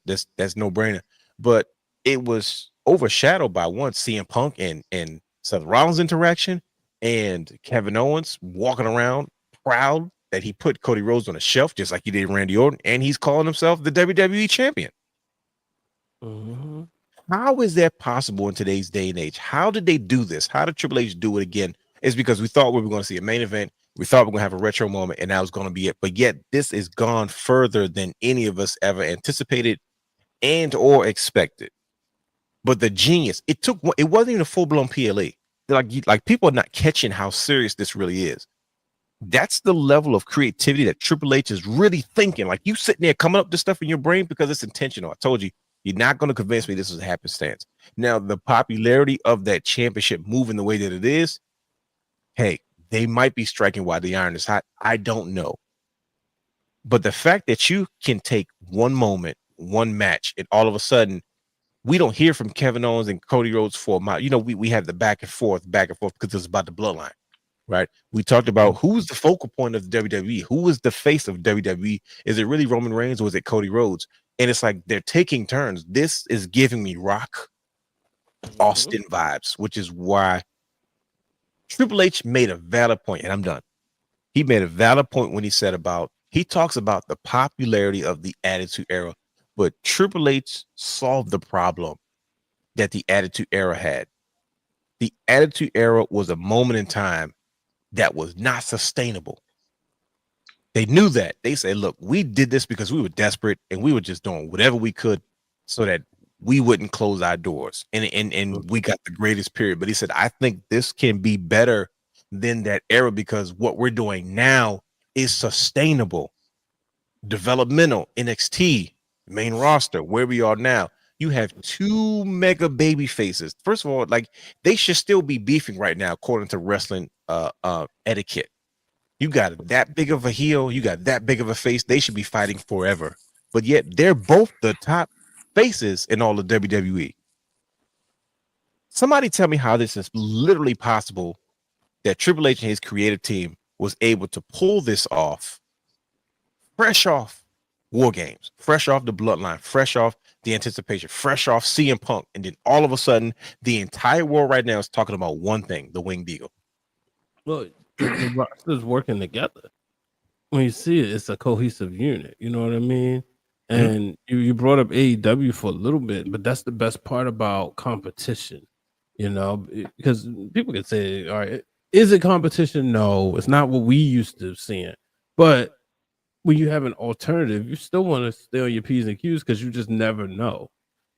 no brainer. But it was overshadowed by one CM Punk and Seth Rollins interaction and Kevin Owens walking around proud that he put Cody Rhodes on a shelf just like he did Randy Orton, and he's calling himself the WWE champion. Mm-hmm. How is that possible in today's day and age? How did they do this? How did Triple H do it again? It's because we thought we were going to see a main event. We thought we were going to have a retro moment, and that was going to be it. But yet this is gone further than any of us ever anticipated and or expected. But the genius, it wasn't even a full-blown PLE. Like people are not catching how serious this really is. That's the level of creativity that Triple H is really thinking. Like you sitting there coming up with this stuff in your brain because it's intentional. I told you, you're not going to convince me this is a happenstance. Now, the popularity of that championship moving the way that it is, hey, they might be striking while the iron is hot. I don't know. But the fact that you can take one moment, one match, and all of a sudden, we don't hear from Kevin Owens and Cody Rhodes for a mile. You know, we have the back and forth because it's about the bloodline, right? We talked about who's the focal point of the WWE, who is the face of WWE. Is it really Roman Reigns or is it Cody Rhodes? And it's like they're taking turns. This is giving me Rock Austin vibes, which is why Triple H made a valid point, and I'm done. He made a valid point when he talks about the popularity of the Attitude Era, but Triple H solved the problem that the Attitude Era had. The Attitude Era was a moment in time that was not sustainable. They knew that. They said, look, we did this because we were desperate and we were just doing whatever we could so that we wouldn't close our doors. And we got the greatest period. But he said, I think this can be better than that era because what we're doing now is sustainable, developmental, NXT, main roster, where we are now. You have two mega baby faces. First of all, like they should still be beefing right now, according to wrestling etiquette. You got that big of a heel, you got that big of a face. They should be fighting forever. But yet they're both the top faces in all of WWE. Somebody tell me how this is literally possible that Triple H and his creative team was able to pull this off fresh off War Games, fresh off the bloodline, fresh off the anticipation, fresh off CM Punk. And then all of a sudden, the entire world right now is talking about one thing, the Winged Eagle. Well, the rosters working together. When you see it, it's a cohesive unit. You know what I mean? And you brought up AEW for a little bit, but that's the best part about competition, you know, because people can say, all right, is it competition? No, it's not what we used to seeing. But when you have an alternative, you still want to stay on your P's and Q's because you just never know.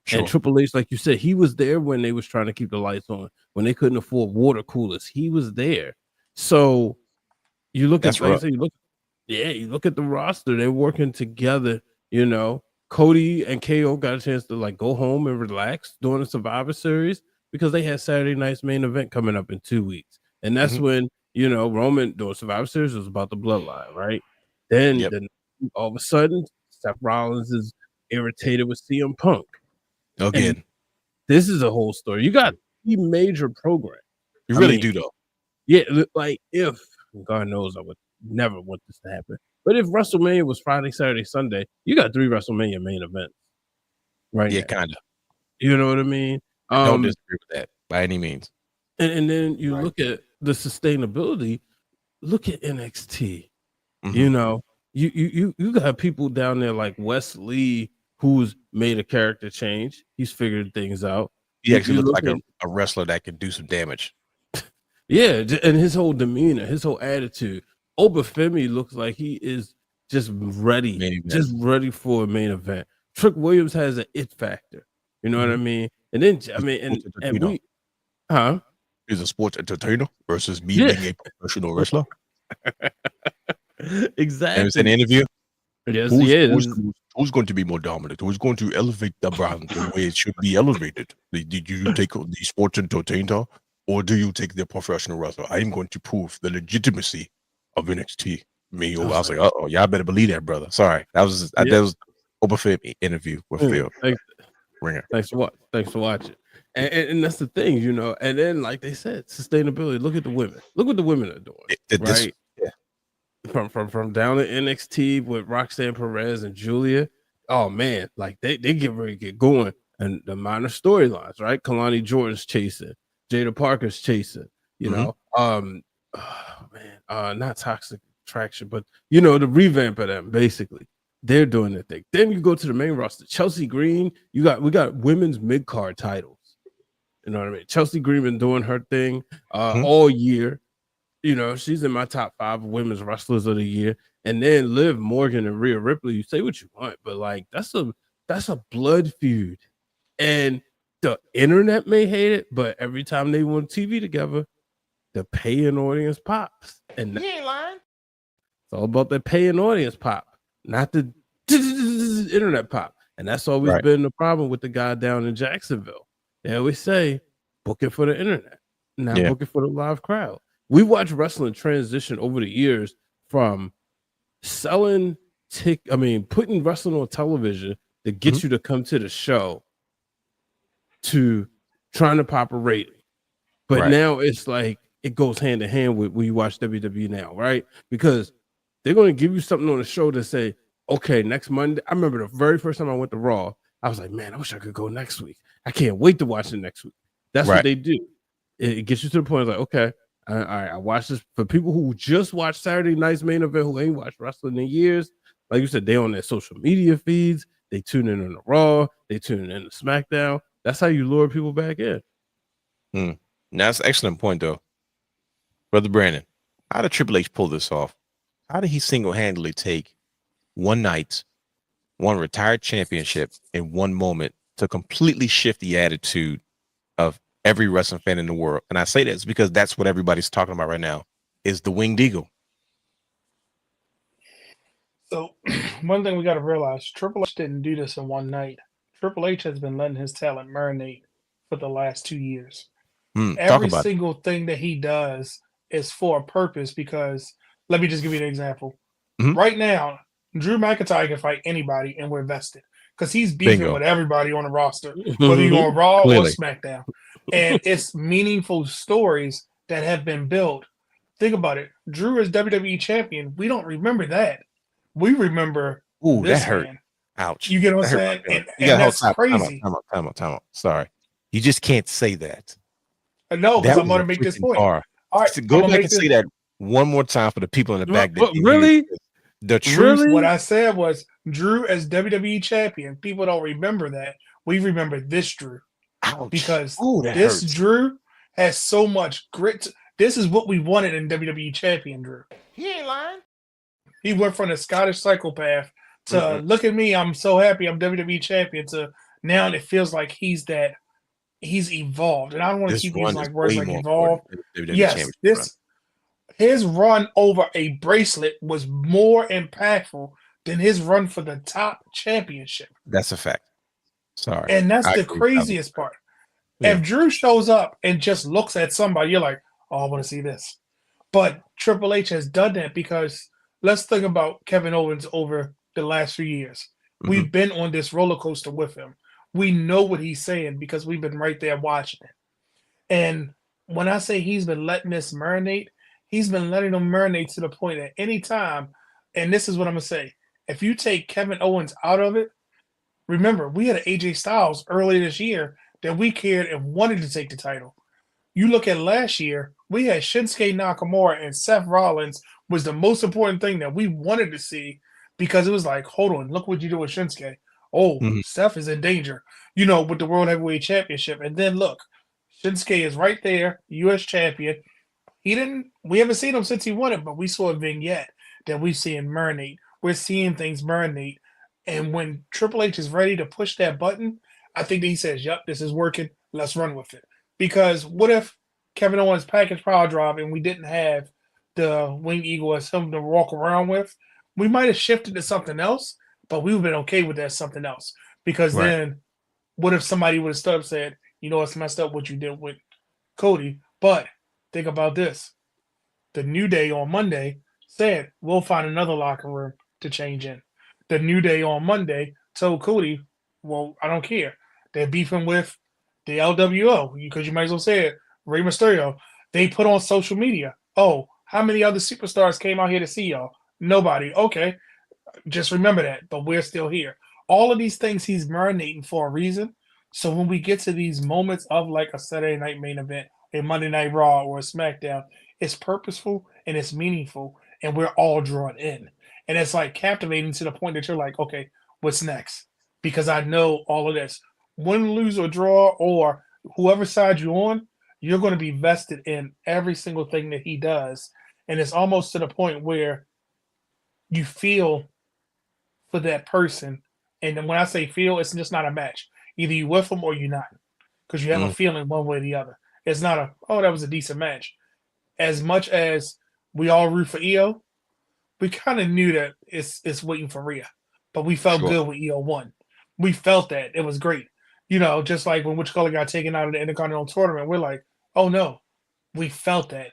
Sure. And Triple H, like you said, he was there when they was trying to keep the lights on, when they couldn't afford water coolers. He was there. So you look at you look at the roster, they're working together, you know. Cody and KO got a chance to like go home and relax during the Survivor Series because they had Saturday night's main event coming up in 2 weeks. And that's when, you know, Roman during Survivor Series was about the bloodline, right? Then all of a sudden, Seth Rollins is irritated with CM Punk. Again. And this is a whole story. You got 3 major programs. You really do, though. Yeah, like if God knows I would never want this to happen. But if WrestleMania was Friday, Saturday, Sunday, you got 3 WrestleMania main events. Right. Yeah, kind of. You know what I mean? I don't disagree with that by any means. And then you look at the sustainability, look at NXT. You know, you got people down there like Wes Lee who's made a character change. He's figured things out. He actually looks like a wrestler that can do some damage. Yeah, and his whole demeanor, his whole attitude, Obafemi looks like he is just ready for a main event. Trick Williams has an it factor. You know what I mean? And then He's a sports entertainer versus me being a professional wrestler. Exactly. There's an interview. Yes, who's going to be more dominant? Who's going to elevate the brand the way it should be elevated? Did you take the sports entertainer, or do you take the professional wrestler? I am going to prove the legitimacy of NXT. I was like, oh, y'all better believe that, brother. Sorry, that was Obafemi interview with Phil Ringer. Thanks for watching. And that's the thing, you know. And then, like they said, sustainability. Look at the women. Look what the women are doing. Right? From down to NXT with Roxanne Perez and Julia. Oh man, like they get ready to get going. And the minor storylines, right? Kalani Jordan's chasing, Jada Parker's chasing, you know. Not Toxic Attraction, but you know, the revamp of them, basically. They're doing their thing. Then you go to the main roster. Chelsea Green, we got women's mid-card titles. You know what I mean? Chelsea Green been doing her thing all year. You know, she's in my top 5 women's wrestlers of the year. And then Liv Morgan and Rhea Ripley, you say what you want, but like that's a blood feud. And the internet may hate it, but every time they want TV together, the paying audience pops. And You ain't lying. It's all about the paying audience pop, not the internet pop. And that's always been the problem with the guy down in Jacksonville. They always say, book it for the internet, not book it for the live crowd. We watch wrestling transition over the years from putting wrestling on television to get you to come to the show to trying to pop a rating. But now it's like it goes hand in hand with when you watch WWE now, right? Because they're going to give you something on the show to say, okay, next Monday. I remember the very first time I went to Raw, I was like, man, I wish I could go next week. I can't wait to watch it next week. That's what they do. It gets you to the point of like, okay, all right, I watch this. For people who just watched Saturday night's main event, who ain't watched wrestling in years, like you said, they on their social media feeds, they tune in on the Raw, they tune in to SmackDown. That's how you lure people back in. Now, that's an excellent point, though. Brother Brandon, how did Triple H pull this off? How did he single-handedly take one night, one retired championship in one moment to completely shift the attitude of every wrestling fan in the world? And I say that because that's what everybody's talking about right now, is the Winged Eagle. So one thing we got to realize, Triple H didn't do this in one night. Triple H has been letting his talent marinate for the last 2 years. Every single thing that he does is for a purpose, because let me just give you an example. Right now, Drew McIntyre can fight anybody and we're vested because he's beefing with everybody on the roster, whether you're on Raw or SmackDown. And it's meaningful stories that have been built. Think about it. Drew is WWE champion. We don't remember that. We remember this that hurt. Man. Ouch. You get what I'm saying? And that's crazy. Time out. Sorry. You just can't say that. No, because I'm going to make this point. All right, so go back and say that one more time for the people in the back. But really? The truth. What I said was Drew as WWE champion. People don't remember that. We remember this Drew. Ouch. Because this hurts. Drew has so much grit. This is what we wanted in WWE champion Drew. He ain't lying. He went from the Scottish psychopath to look at me, I'm so happy I'm WWE champion, to now it feels like he's evolved. And I don't want to keep using like words like evolved. Yes, his run over a bracelet was more impactful than his run for the top championship. That's a fact. Sorry. And that's the craziest part. Yeah. If Drew shows up and just looks at somebody, you're like, oh, I want to see this. But Triple H has done that because let's think about Kevin Owens over the last few years. We've been on this roller coaster with him. We know what he's saying because we've been right there watching it. And when I say he's been letting this marinate, he's been letting them marinate to the point that any time, and this is what I'm going to say, if you take Kevin Owens out of it, remember, we had an AJ Styles earlier this year that we cared and wanted to take the title. You look at last year, we had Shinsuke Nakamura and Seth Rollins was the most important thing that we wanted to see because it was like, hold on, look what you do with Shinsuke. Oh, Seth is in danger, with the World Heavyweight Championship. And then look, Shinsuke is right there, U.S. champion. We haven't seen him since he won it, but we saw a vignette that we've seen marinate. We're seeing things marinate. And when Triple H is ready to push that button, I think that he says, yep, this is working. Let's run with it. Because what if Kevin Owens package power drive and we didn't have the Winged Eagle as something to walk around with? We might have shifted to something else, but we would have been okay with that something else. Because then what if somebody would have stood up and said, you know, it's messed up what you did with Cody, but think about this. The New Day on Monday said, we'll find another locker room to change in. The New Day on Monday told Cody, well, I don't care. They're beefing with the LWO, because you might as well say it, Rey Mysterio. They put on social media, oh, how many other superstars came out here to see y'all? Nobody. Okay, just remember that, but we're still here. All of these things he's marinating for a reason. So when we get to these moments of like a Saturday night main event, a Monday Night Raw, or a SmackDown, it's purposeful and it's meaningful, and we're all drawn in. And it's like captivating to the point that you're like, okay, what's next? Because I know all of this. Win, lose, or draw, or whoever side you're on, you're going to be vested in every single thing that he does. And it's almost to the point where you feel for that person. And then when I say feel, it's just not a match. Either you with them or you're not. Because you have a feeling one way or the other. It's not a, oh, that was a decent match. As much as we all root for EO, we kind of knew that it's waiting for Rhea. But we felt good when EO won. We felt that. It was great. You know, just like when Which Color got taken out of the Intercontinental Tournament, we're like, oh no. We felt that.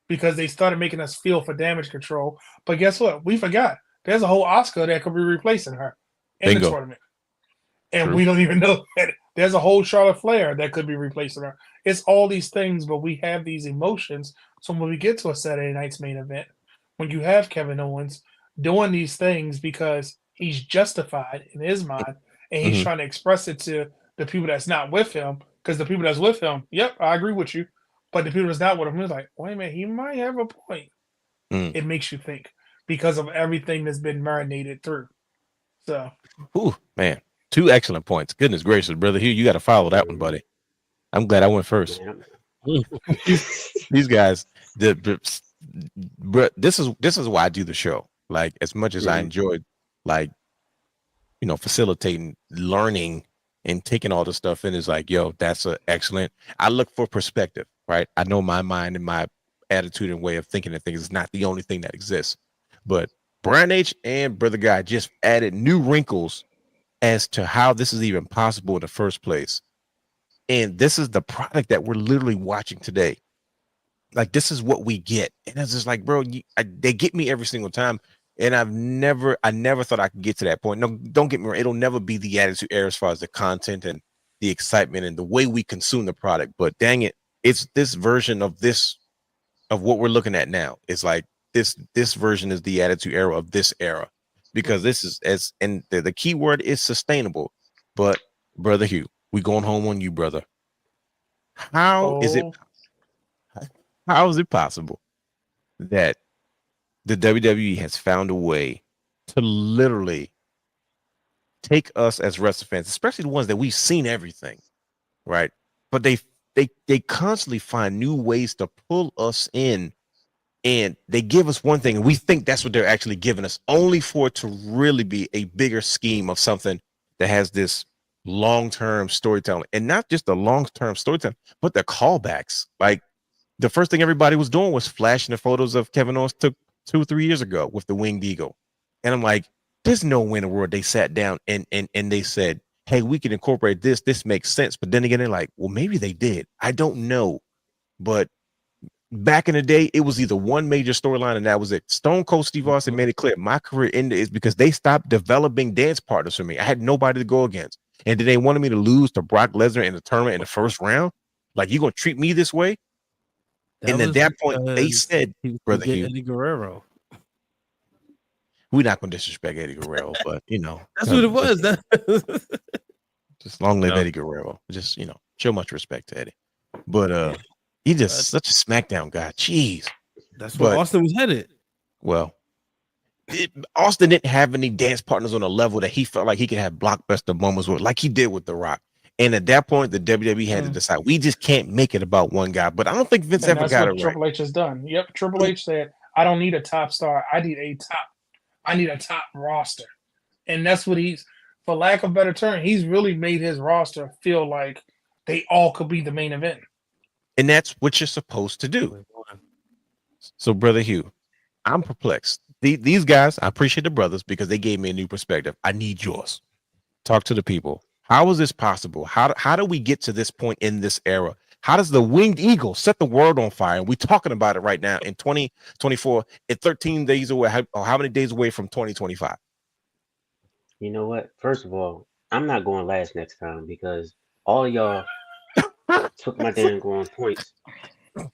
Because they started making us feel for Damage Control. But guess what? We forgot. There's a whole Asuka that could be replacing her in the tournament. And we don't even know that. There's a whole Charlotte Flair that could be replacing her. It's all these things, but we have these emotions. So when we get to a Saturday night's main event, when you have Kevin Owens doing these things because he's justified in his mind, and he's trying to express it to the people that's not with him, because the people that's with him, yep, I agree with you. But the people that's not with him, he's like, wait a minute, he might have a point. It makes you think because of everything that's been marinated through. So, man. 2 excellent points. Goodness gracious, brother. Hugh, you got to follow that one, buddy. I'm glad I went first. These guys, this is why I do the show. Like, as much as I enjoyed, like, you know, facilitating, learning, and taking all the stuff in, is like, yo, that's an excellent. I look for perspective, right? I know my mind and my attitude and way of thinking of things is not the only thing that exists, but Brian H. and Brother Guy just added new wrinkles as to how this is even possible in the first place. And this is the product that we're literally watching today. Like, this is what we get. And it's just like, bro, they get me every single time. And I never thought I could get to that point. No, don't get me wrong. It'll never be the Attitude Era as far as the content and the excitement and the way we consume the product. But dang it, it's this version of this, of what we're looking at now. It's like this version is the Attitude Era of this era. Because this is the key word is sustainable. But Brother Hugh, we going home on you, brother. How is it possible that the WWE has found a way to literally take us as wrestling fans, especially the ones that we've seen everything, right? But they constantly find new ways to pull us in. And they give us one thing, and we think that's what they're actually giving us, only for it to really be a bigger scheme of something that has this long-term storytelling. And not just the long-term storytelling, but the callbacks. Like, the first thing everybody was doing was flashing the photos of Kevin Owens took 2 or 3 years ago with the Winged Eagle. And I'm like, there's no way in the world they sat down and they said, hey, we can incorporate this. This makes sense. But then again, they're like, well, maybe they did. I don't know. But back in the day, it was either one major storyline and that was it. Stone Cold Steve Austin made it clear my career ended is because they stopped developing dance partners for me. I had nobody to go against. And then they wanted me to lose to Brock Lesnar in the tournament in the first round. Like, you gonna treat me this way? And at that point, they said, Brother Hugh, Eddie Guerrero. We're not gonna disrespect Eddie Guerrero, but you know, that's what it was. Just long live Eddie Guerrero. Just, you know, show much respect to Eddie. But he just such a SmackDown guy. Jeez. That's where Austin was headed. Well, Austin didn't have any dance partners on a level that he felt like he could have blockbuster moments with, like he did with The Rock. And at that point, the WWE had to decide we just can't make it about one guy. But I don't think Vince And ever that's got what it right. Triple H has done. Yep, Triple H said, "I don't need a top star. I need a top roster," and that's what he's, for lack of a better term, he's really made his roster feel like they all could be the main event. And that's what you're supposed to do. So, Brother Hugh, I'm perplexed. These guys, I appreciate the brothers because they gave me a new perspective. I need yours. Talk to the people. How is this possible? How do we get to this point in this era? How does the Winged Eagle set the world on fire? And we're talking about it right now in 2024, at 13 days away. How many days away from 2025? You know what? First of all, I'm not going last next time because all of y'all took my damn going points.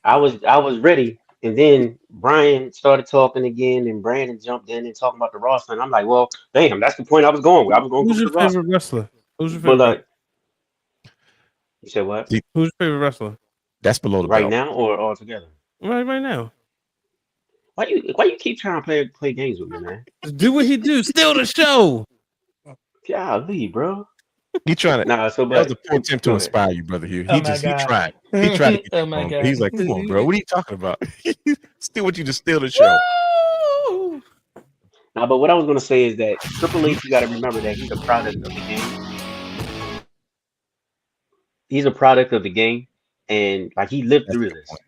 I was ready, and then Brian started talking again, and Brandon jumped in and talking about the roster, and I'm like, well, damn, that's the point I was going with. I was going Who's for your the roster. favorite wrestler? Who's your But favorite? you said what? Who's your favorite wrestler? That's below the Right belt. now or all together? Right now. Why you keep trying to play games with me, man? Do what he do. Steal the show. Golly, bro. He trying to. Nah, so That was but a poor attempt to go ahead. inspire you, Brother Hugh. Oh He my God. tried. He tried to get Oh you my on. God. He's like, come on, bro. What are you talking about? Still want you to steal the show. Woo! Nah, but what I was gonna say is that Triple H, you got to remember that he's a product of the game. He's a product of the game, and like he lived That's a through good this. point.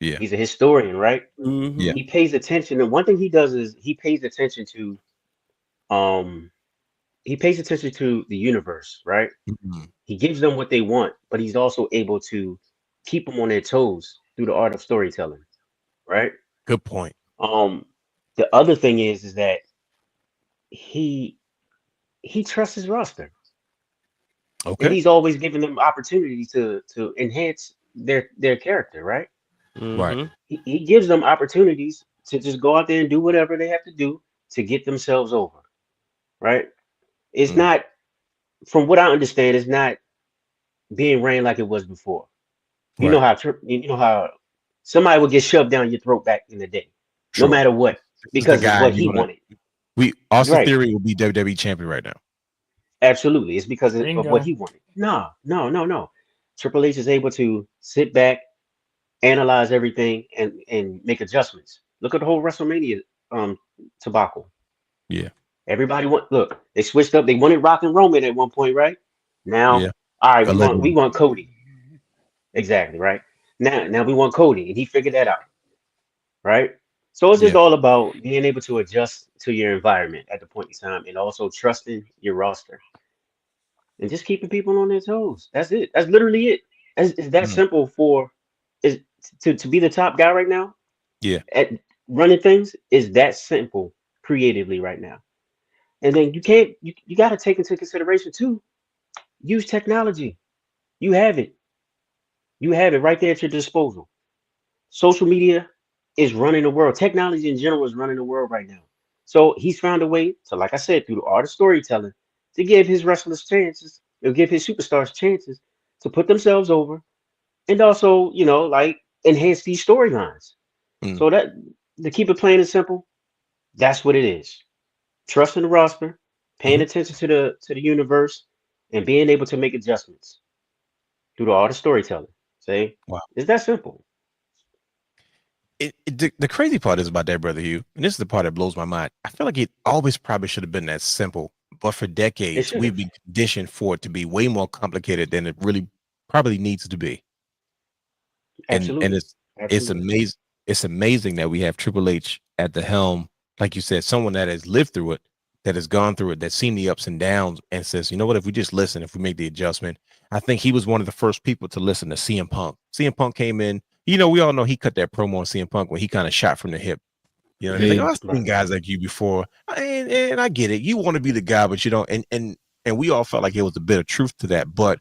Yeah. He's a historian, right? Mhm. Yeah. He pays attention, and one thing he does is he pays attention to the universe, right? Mhm. He gives them what they want, but he's also able to keep them on their toes through the art of storytelling, right? Good point. The other thing is that he trusts his roster, and Okay. he's always giving them opportunities to enhance their character, right? Right. Mhm. He gives them opportunities to just go out there and do whatever they have to do to get themselves over, right? It's Mm. not, from what I understand, it's not being ran like it was before. You know Right. how somebody would get shoved down your throat back in the day, no Sure. matter what, This is the because it's guy what you're he gonna. wanted. Austin Right. Theory will be WWE champion right now. Absolutely. It's because of what Bingo. he wanted. No. Triple H is able to sit back, analyze everything, and make adjustments. Look at the whole WrestleMania debacle. Yeah. Everybody look, they switched up. They wanted Rock and Roman at one point, right? Now, Yeah. all right, we Allegedly. want Cody. Exactly, right? Now we want Cody, and he figured that out, right? So it's just Yeah. all about being able to adjust to your environment at the point in time, and also trusting your roster, and just keeping people on their toes. That's it. That's literally it. It's that Mm. simple for is to be the top guy right now Yeah. at running things is that simple creatively right now. And then you got to take into consideration too. Use technology. You have it. You have it right there at your disposal. Social media is running the world. Technology in general is running the world right now. So he's found a way to, like I said, through the art of storytelling, to give his wrestlers chances, or give his superstars chances to put themselves over, and also, like enhance these storylines. Mm. So that, to keep it plain and simple, that's what it is. Trusting the roster, paying Mhm. attention to the universe, and being able to make adjustments through the art of storytelling. See, Wow. it's that simple. The crazy part is about that, Brother Hugh, and this is the part that blows my mind. I feel like it always probably should have been that simple, but for It decades should we've have. been conditioned for it to be way more complicated than it really probably needs to be. And Absolutely. it's Absolutely. amazing. It's amazing that we have Triple H at the helm, like you said, someone that has lived through it, that has gone through it, that's seen the ups and downs, and says, you know what, if we just listen, if we make the adjustment. I think he was one of the first people to listen to CM Punk. CM Punk came in, we all know he cut that promo on CM Punk when he kind of shot from the hip. He's like, Hey, oh, I've seen Right. guys like you before, and I get it. You want to be the guy, but you don't. And we all felt like there was a bit of truth to that. But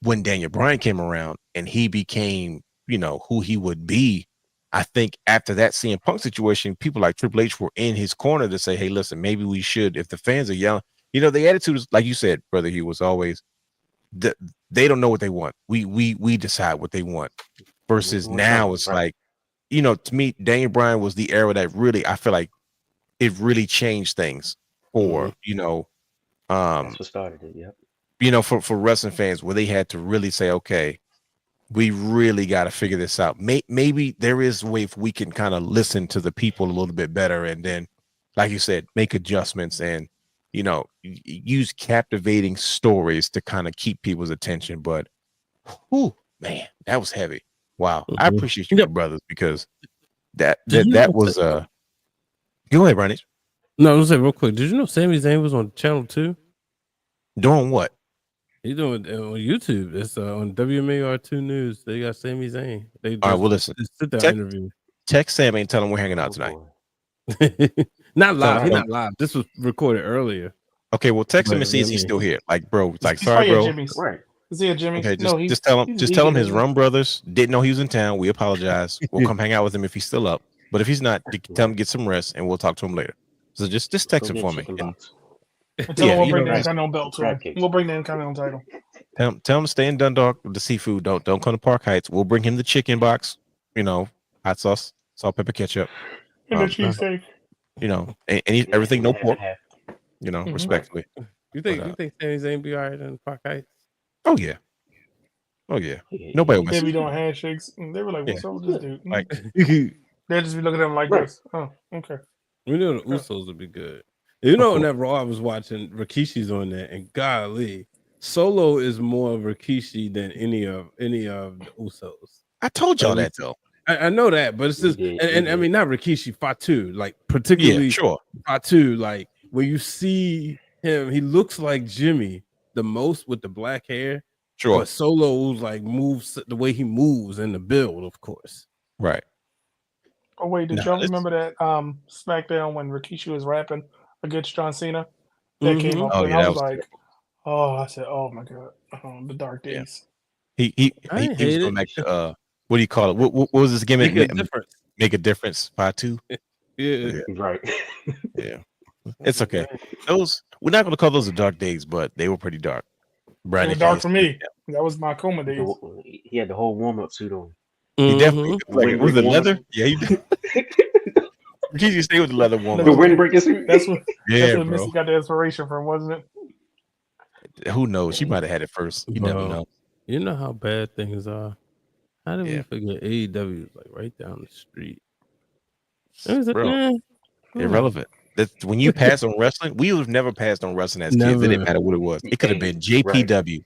when Daniel Bryan came around and he became, who he would be, I think after that CM Punk situation, people like Triple H were in his corner to say, hey, listen, maybe we should, if the fans are yelling, the attitude is, like you said, Brother Hugh, was always they don't know what they want. We decide what they want. Versus now it's Right. like, to me, Daniel Bryan was the era that really, I feel like it really changed things for, That's what started it. Yep. you know, for wrestling fans, where they had to really say, okay, we really got to figure this out. Maybe there is a way if we can kind of listen to the people a little bit better, and then, like you said, make adjustments and, you know, use captivating stories to kind of keep people's attention. But, whew, man, that was heavy. Wow, I appreciate you, brothers, because that was Go ahead, Ronnie. No, I'm gonna say real quick. Did you know Sami Zayn was on Channel 2? Doing what? He's doing it on YouTube. It's on WMAR2 News. They got Sami Zayn. They just, All right, well, listen. sit down interview. Text Sammy and tell him we're hanging out tonight. Not live. He's not live. This was recorded earlier. Okay, well, text him and see if he's still here. Like, bro, it's like, sorry, bro. Right. Is he a Jimmy? Okay, No, just tell him his Rum brothers didn't know he was in town. We apologize. We'll come hang out with him if he's still up. But if he's not, tell him to get some rest, and we'll talk to him later. So just text him for me. And tell him we'll bring the Intercontinental belt to him. We'll bring the Intercontinental title. Tell him to stay in Dundalk with the seafood. Don't come to Park Heights. We'll bring him the chicken box. You know, hot sauce, salt, pepper, ketchup, and the cheesesteak. You know, everything no pork. You know, respectfully. You think Sami Zayn be all right in Park Heights? Oh yeah. Nobody will They be doing handshakes. They were like, "What's up with this dude?" Like, they'll just be looking at him like this. Oh, okay. We know the Usos would be good. You know, on that Raw I was watching, Rikishi's on there, and golly, Solo is more of Rikishi than any of the Usos. I told y'all that though. I know that, but it's just, and I mean, not Rikishi, Fatu, like particularly Fatu, like when you see him, he looks like Jimmy the most with the black hair. Sure. But Solo's like moves the way he moves in the build, of course. Right. Oh wait, did y'all remember that SmackDown when Rikishi was rapping against John Cena? That came up, and I was like, I said, "Oh my god, the dark days." He was going back to what do you call it? What was this gimmick? Make a difference. Fatu. Yeah. Right. Yeah. It's okay. Those we're not going to call those the dark days, but they were pretty dark. They were dark for me. That was my coma days. He had the whole warm-up suit on. He definitely was it leather? Yeah, he did. You stay with the leather warm. The windbreaker suit. That's what Missy got the inspiration from, wasn't it? Who knows? She might have had it first. You never know. You know how bad things are. How did we forget AEW is like right down the street? Irrelevant. That's when you pass on wrestling. We have never passed on wrestling as kids. It didn't matter what it was. It could have been JPW,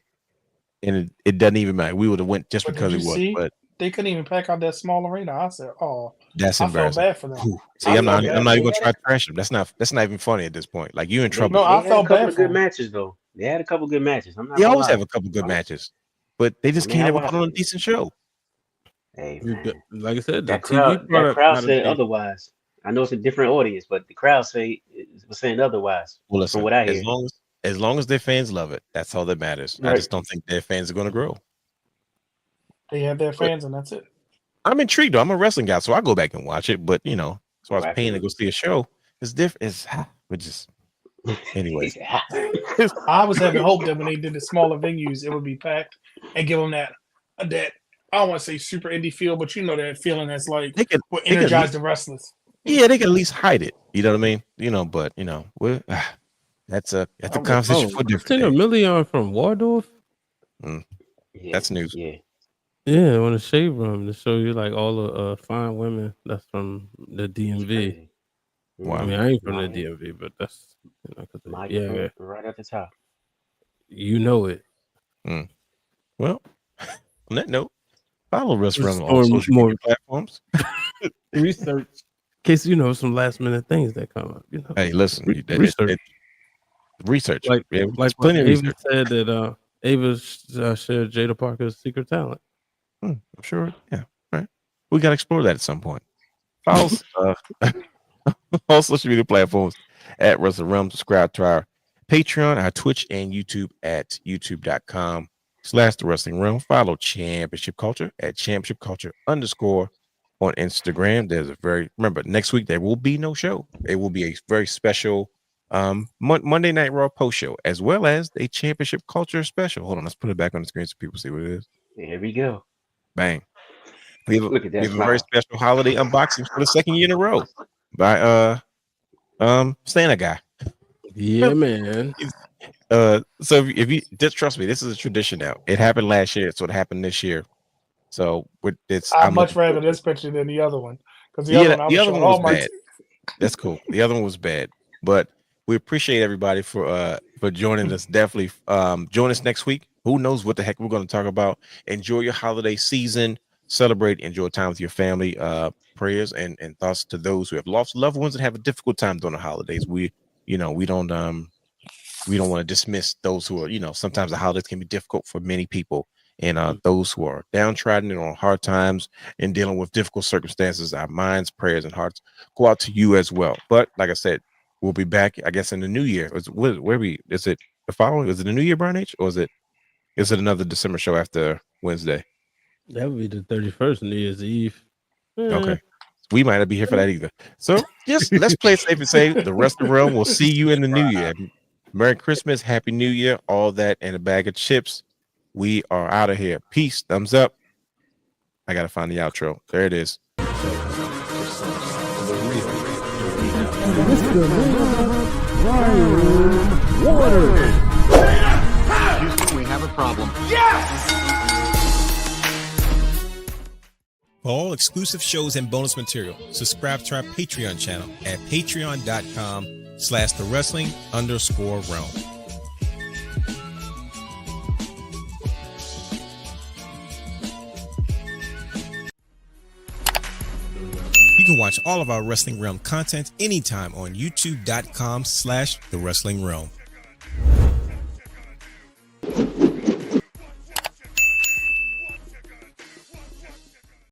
and it doesn't even matter. We would have went just because it was. But they couldn't even pack out that small arena. I said, "Oh, that's embarrassing." I felt bad for them. See, I'm not even going to try to trash them. That's not even funny at this point. Like you're in trouble. No, I felt bad for good matches though. They had a couple good matches. They always have a couple good matches, but they just can't ever put on a decent show. Hey, like I said, that crowd said otherwise. I know it's a different audience, but the crowd was saying otherwise. Well, listen, from what I hear. As long as their fans love it, that's all that matters. Right. I just don't think their fans are going to grow. They have their fans, and that's it. I'm intrigued, though. I'm a wrestling guy, so I go back and watch it. But, you know, as far as paying to go see a show, it's different. Anyways. I was having hope that when they did the smaller venues, it would be packed and give them that I don't want to say super indie feel, but you know that feeling that's like what energized the wrestlers. Yeah, they can at least hide it. You know what I mean? You know, but you know, that's a conversation for different. $10 million from Waldorf. That's news. Yeah, on the shade room to show you like all the fine women that's from the DMV. Wow. I mean, I ain't from the DMV, but that's right at the top. You know it. Well, on that note, follow us on all social media platforms. Research. In case you know some last minute things that come up. You know. Hey, listen, research. Like plenty of Ava research. said that Ava shared Jada Parker's secret talent. I'm sure. Yeah, right. We got to explore that at some point. Follow all social media platforms at Wrestle Realm. Subscribe to our Patreon, our Twitch, and YouTube at youtube.com/The Wrestling Realm. Follow Championship Culture at Championship Culture _ on Instagram. There's remember next week there will be no show. It will be a very special Monday Night Raw post show as well as a Championship Culture special. Hold on, let's put it back on the screen so people see what it is. Here we go. Bang. We have a very special holiday unboxing for the second year in a row by Santa Guy. Yeah, man. So if you just trust me, this is a tradition now. It happened last year, so it happened this year. So with this, I'd much rather this picture than the other one because the other one was bad. That's cool. The other one was bad, but we appreciate everybody for joining us. Definitely join us next week. Who knows what the heck we're going to talk about? Enjoy your holiday season. Celebrate. Enjoy time with your family. Prayers and thoughts to those who have lost loved ones and have a difficult time during the holidays. We don't want to dismiss those who are, sometimes the holidays can be difficult for many people. And those who are downtrodden and on hard times and dealing with difficult circumstances, our minds, prayers, and hearts go out to you as well. But like I said, we'll be back, I guess, in the new year. Is it the following? Is it the new year, Brian H? Or is it another December show after Wednesday? That would be the 31st, New Year's Eve. Okay. We might not be here for that either. So just let's play it safe and say the rest of the realm will see you in the new year. Merry Christmas, Happy New Year, all that, and a bag of chips. We are out of here. Peace. Thumbs up. I got to find the outro. There it is. Houston, we have a problem. For all exclusive shows and bonus material, subscribe to our Patreon channel at patreon.com/thewrestling_realm. You can watch all of our Wrestling Realm content anytime on youtube.com/thewrestlingrealm.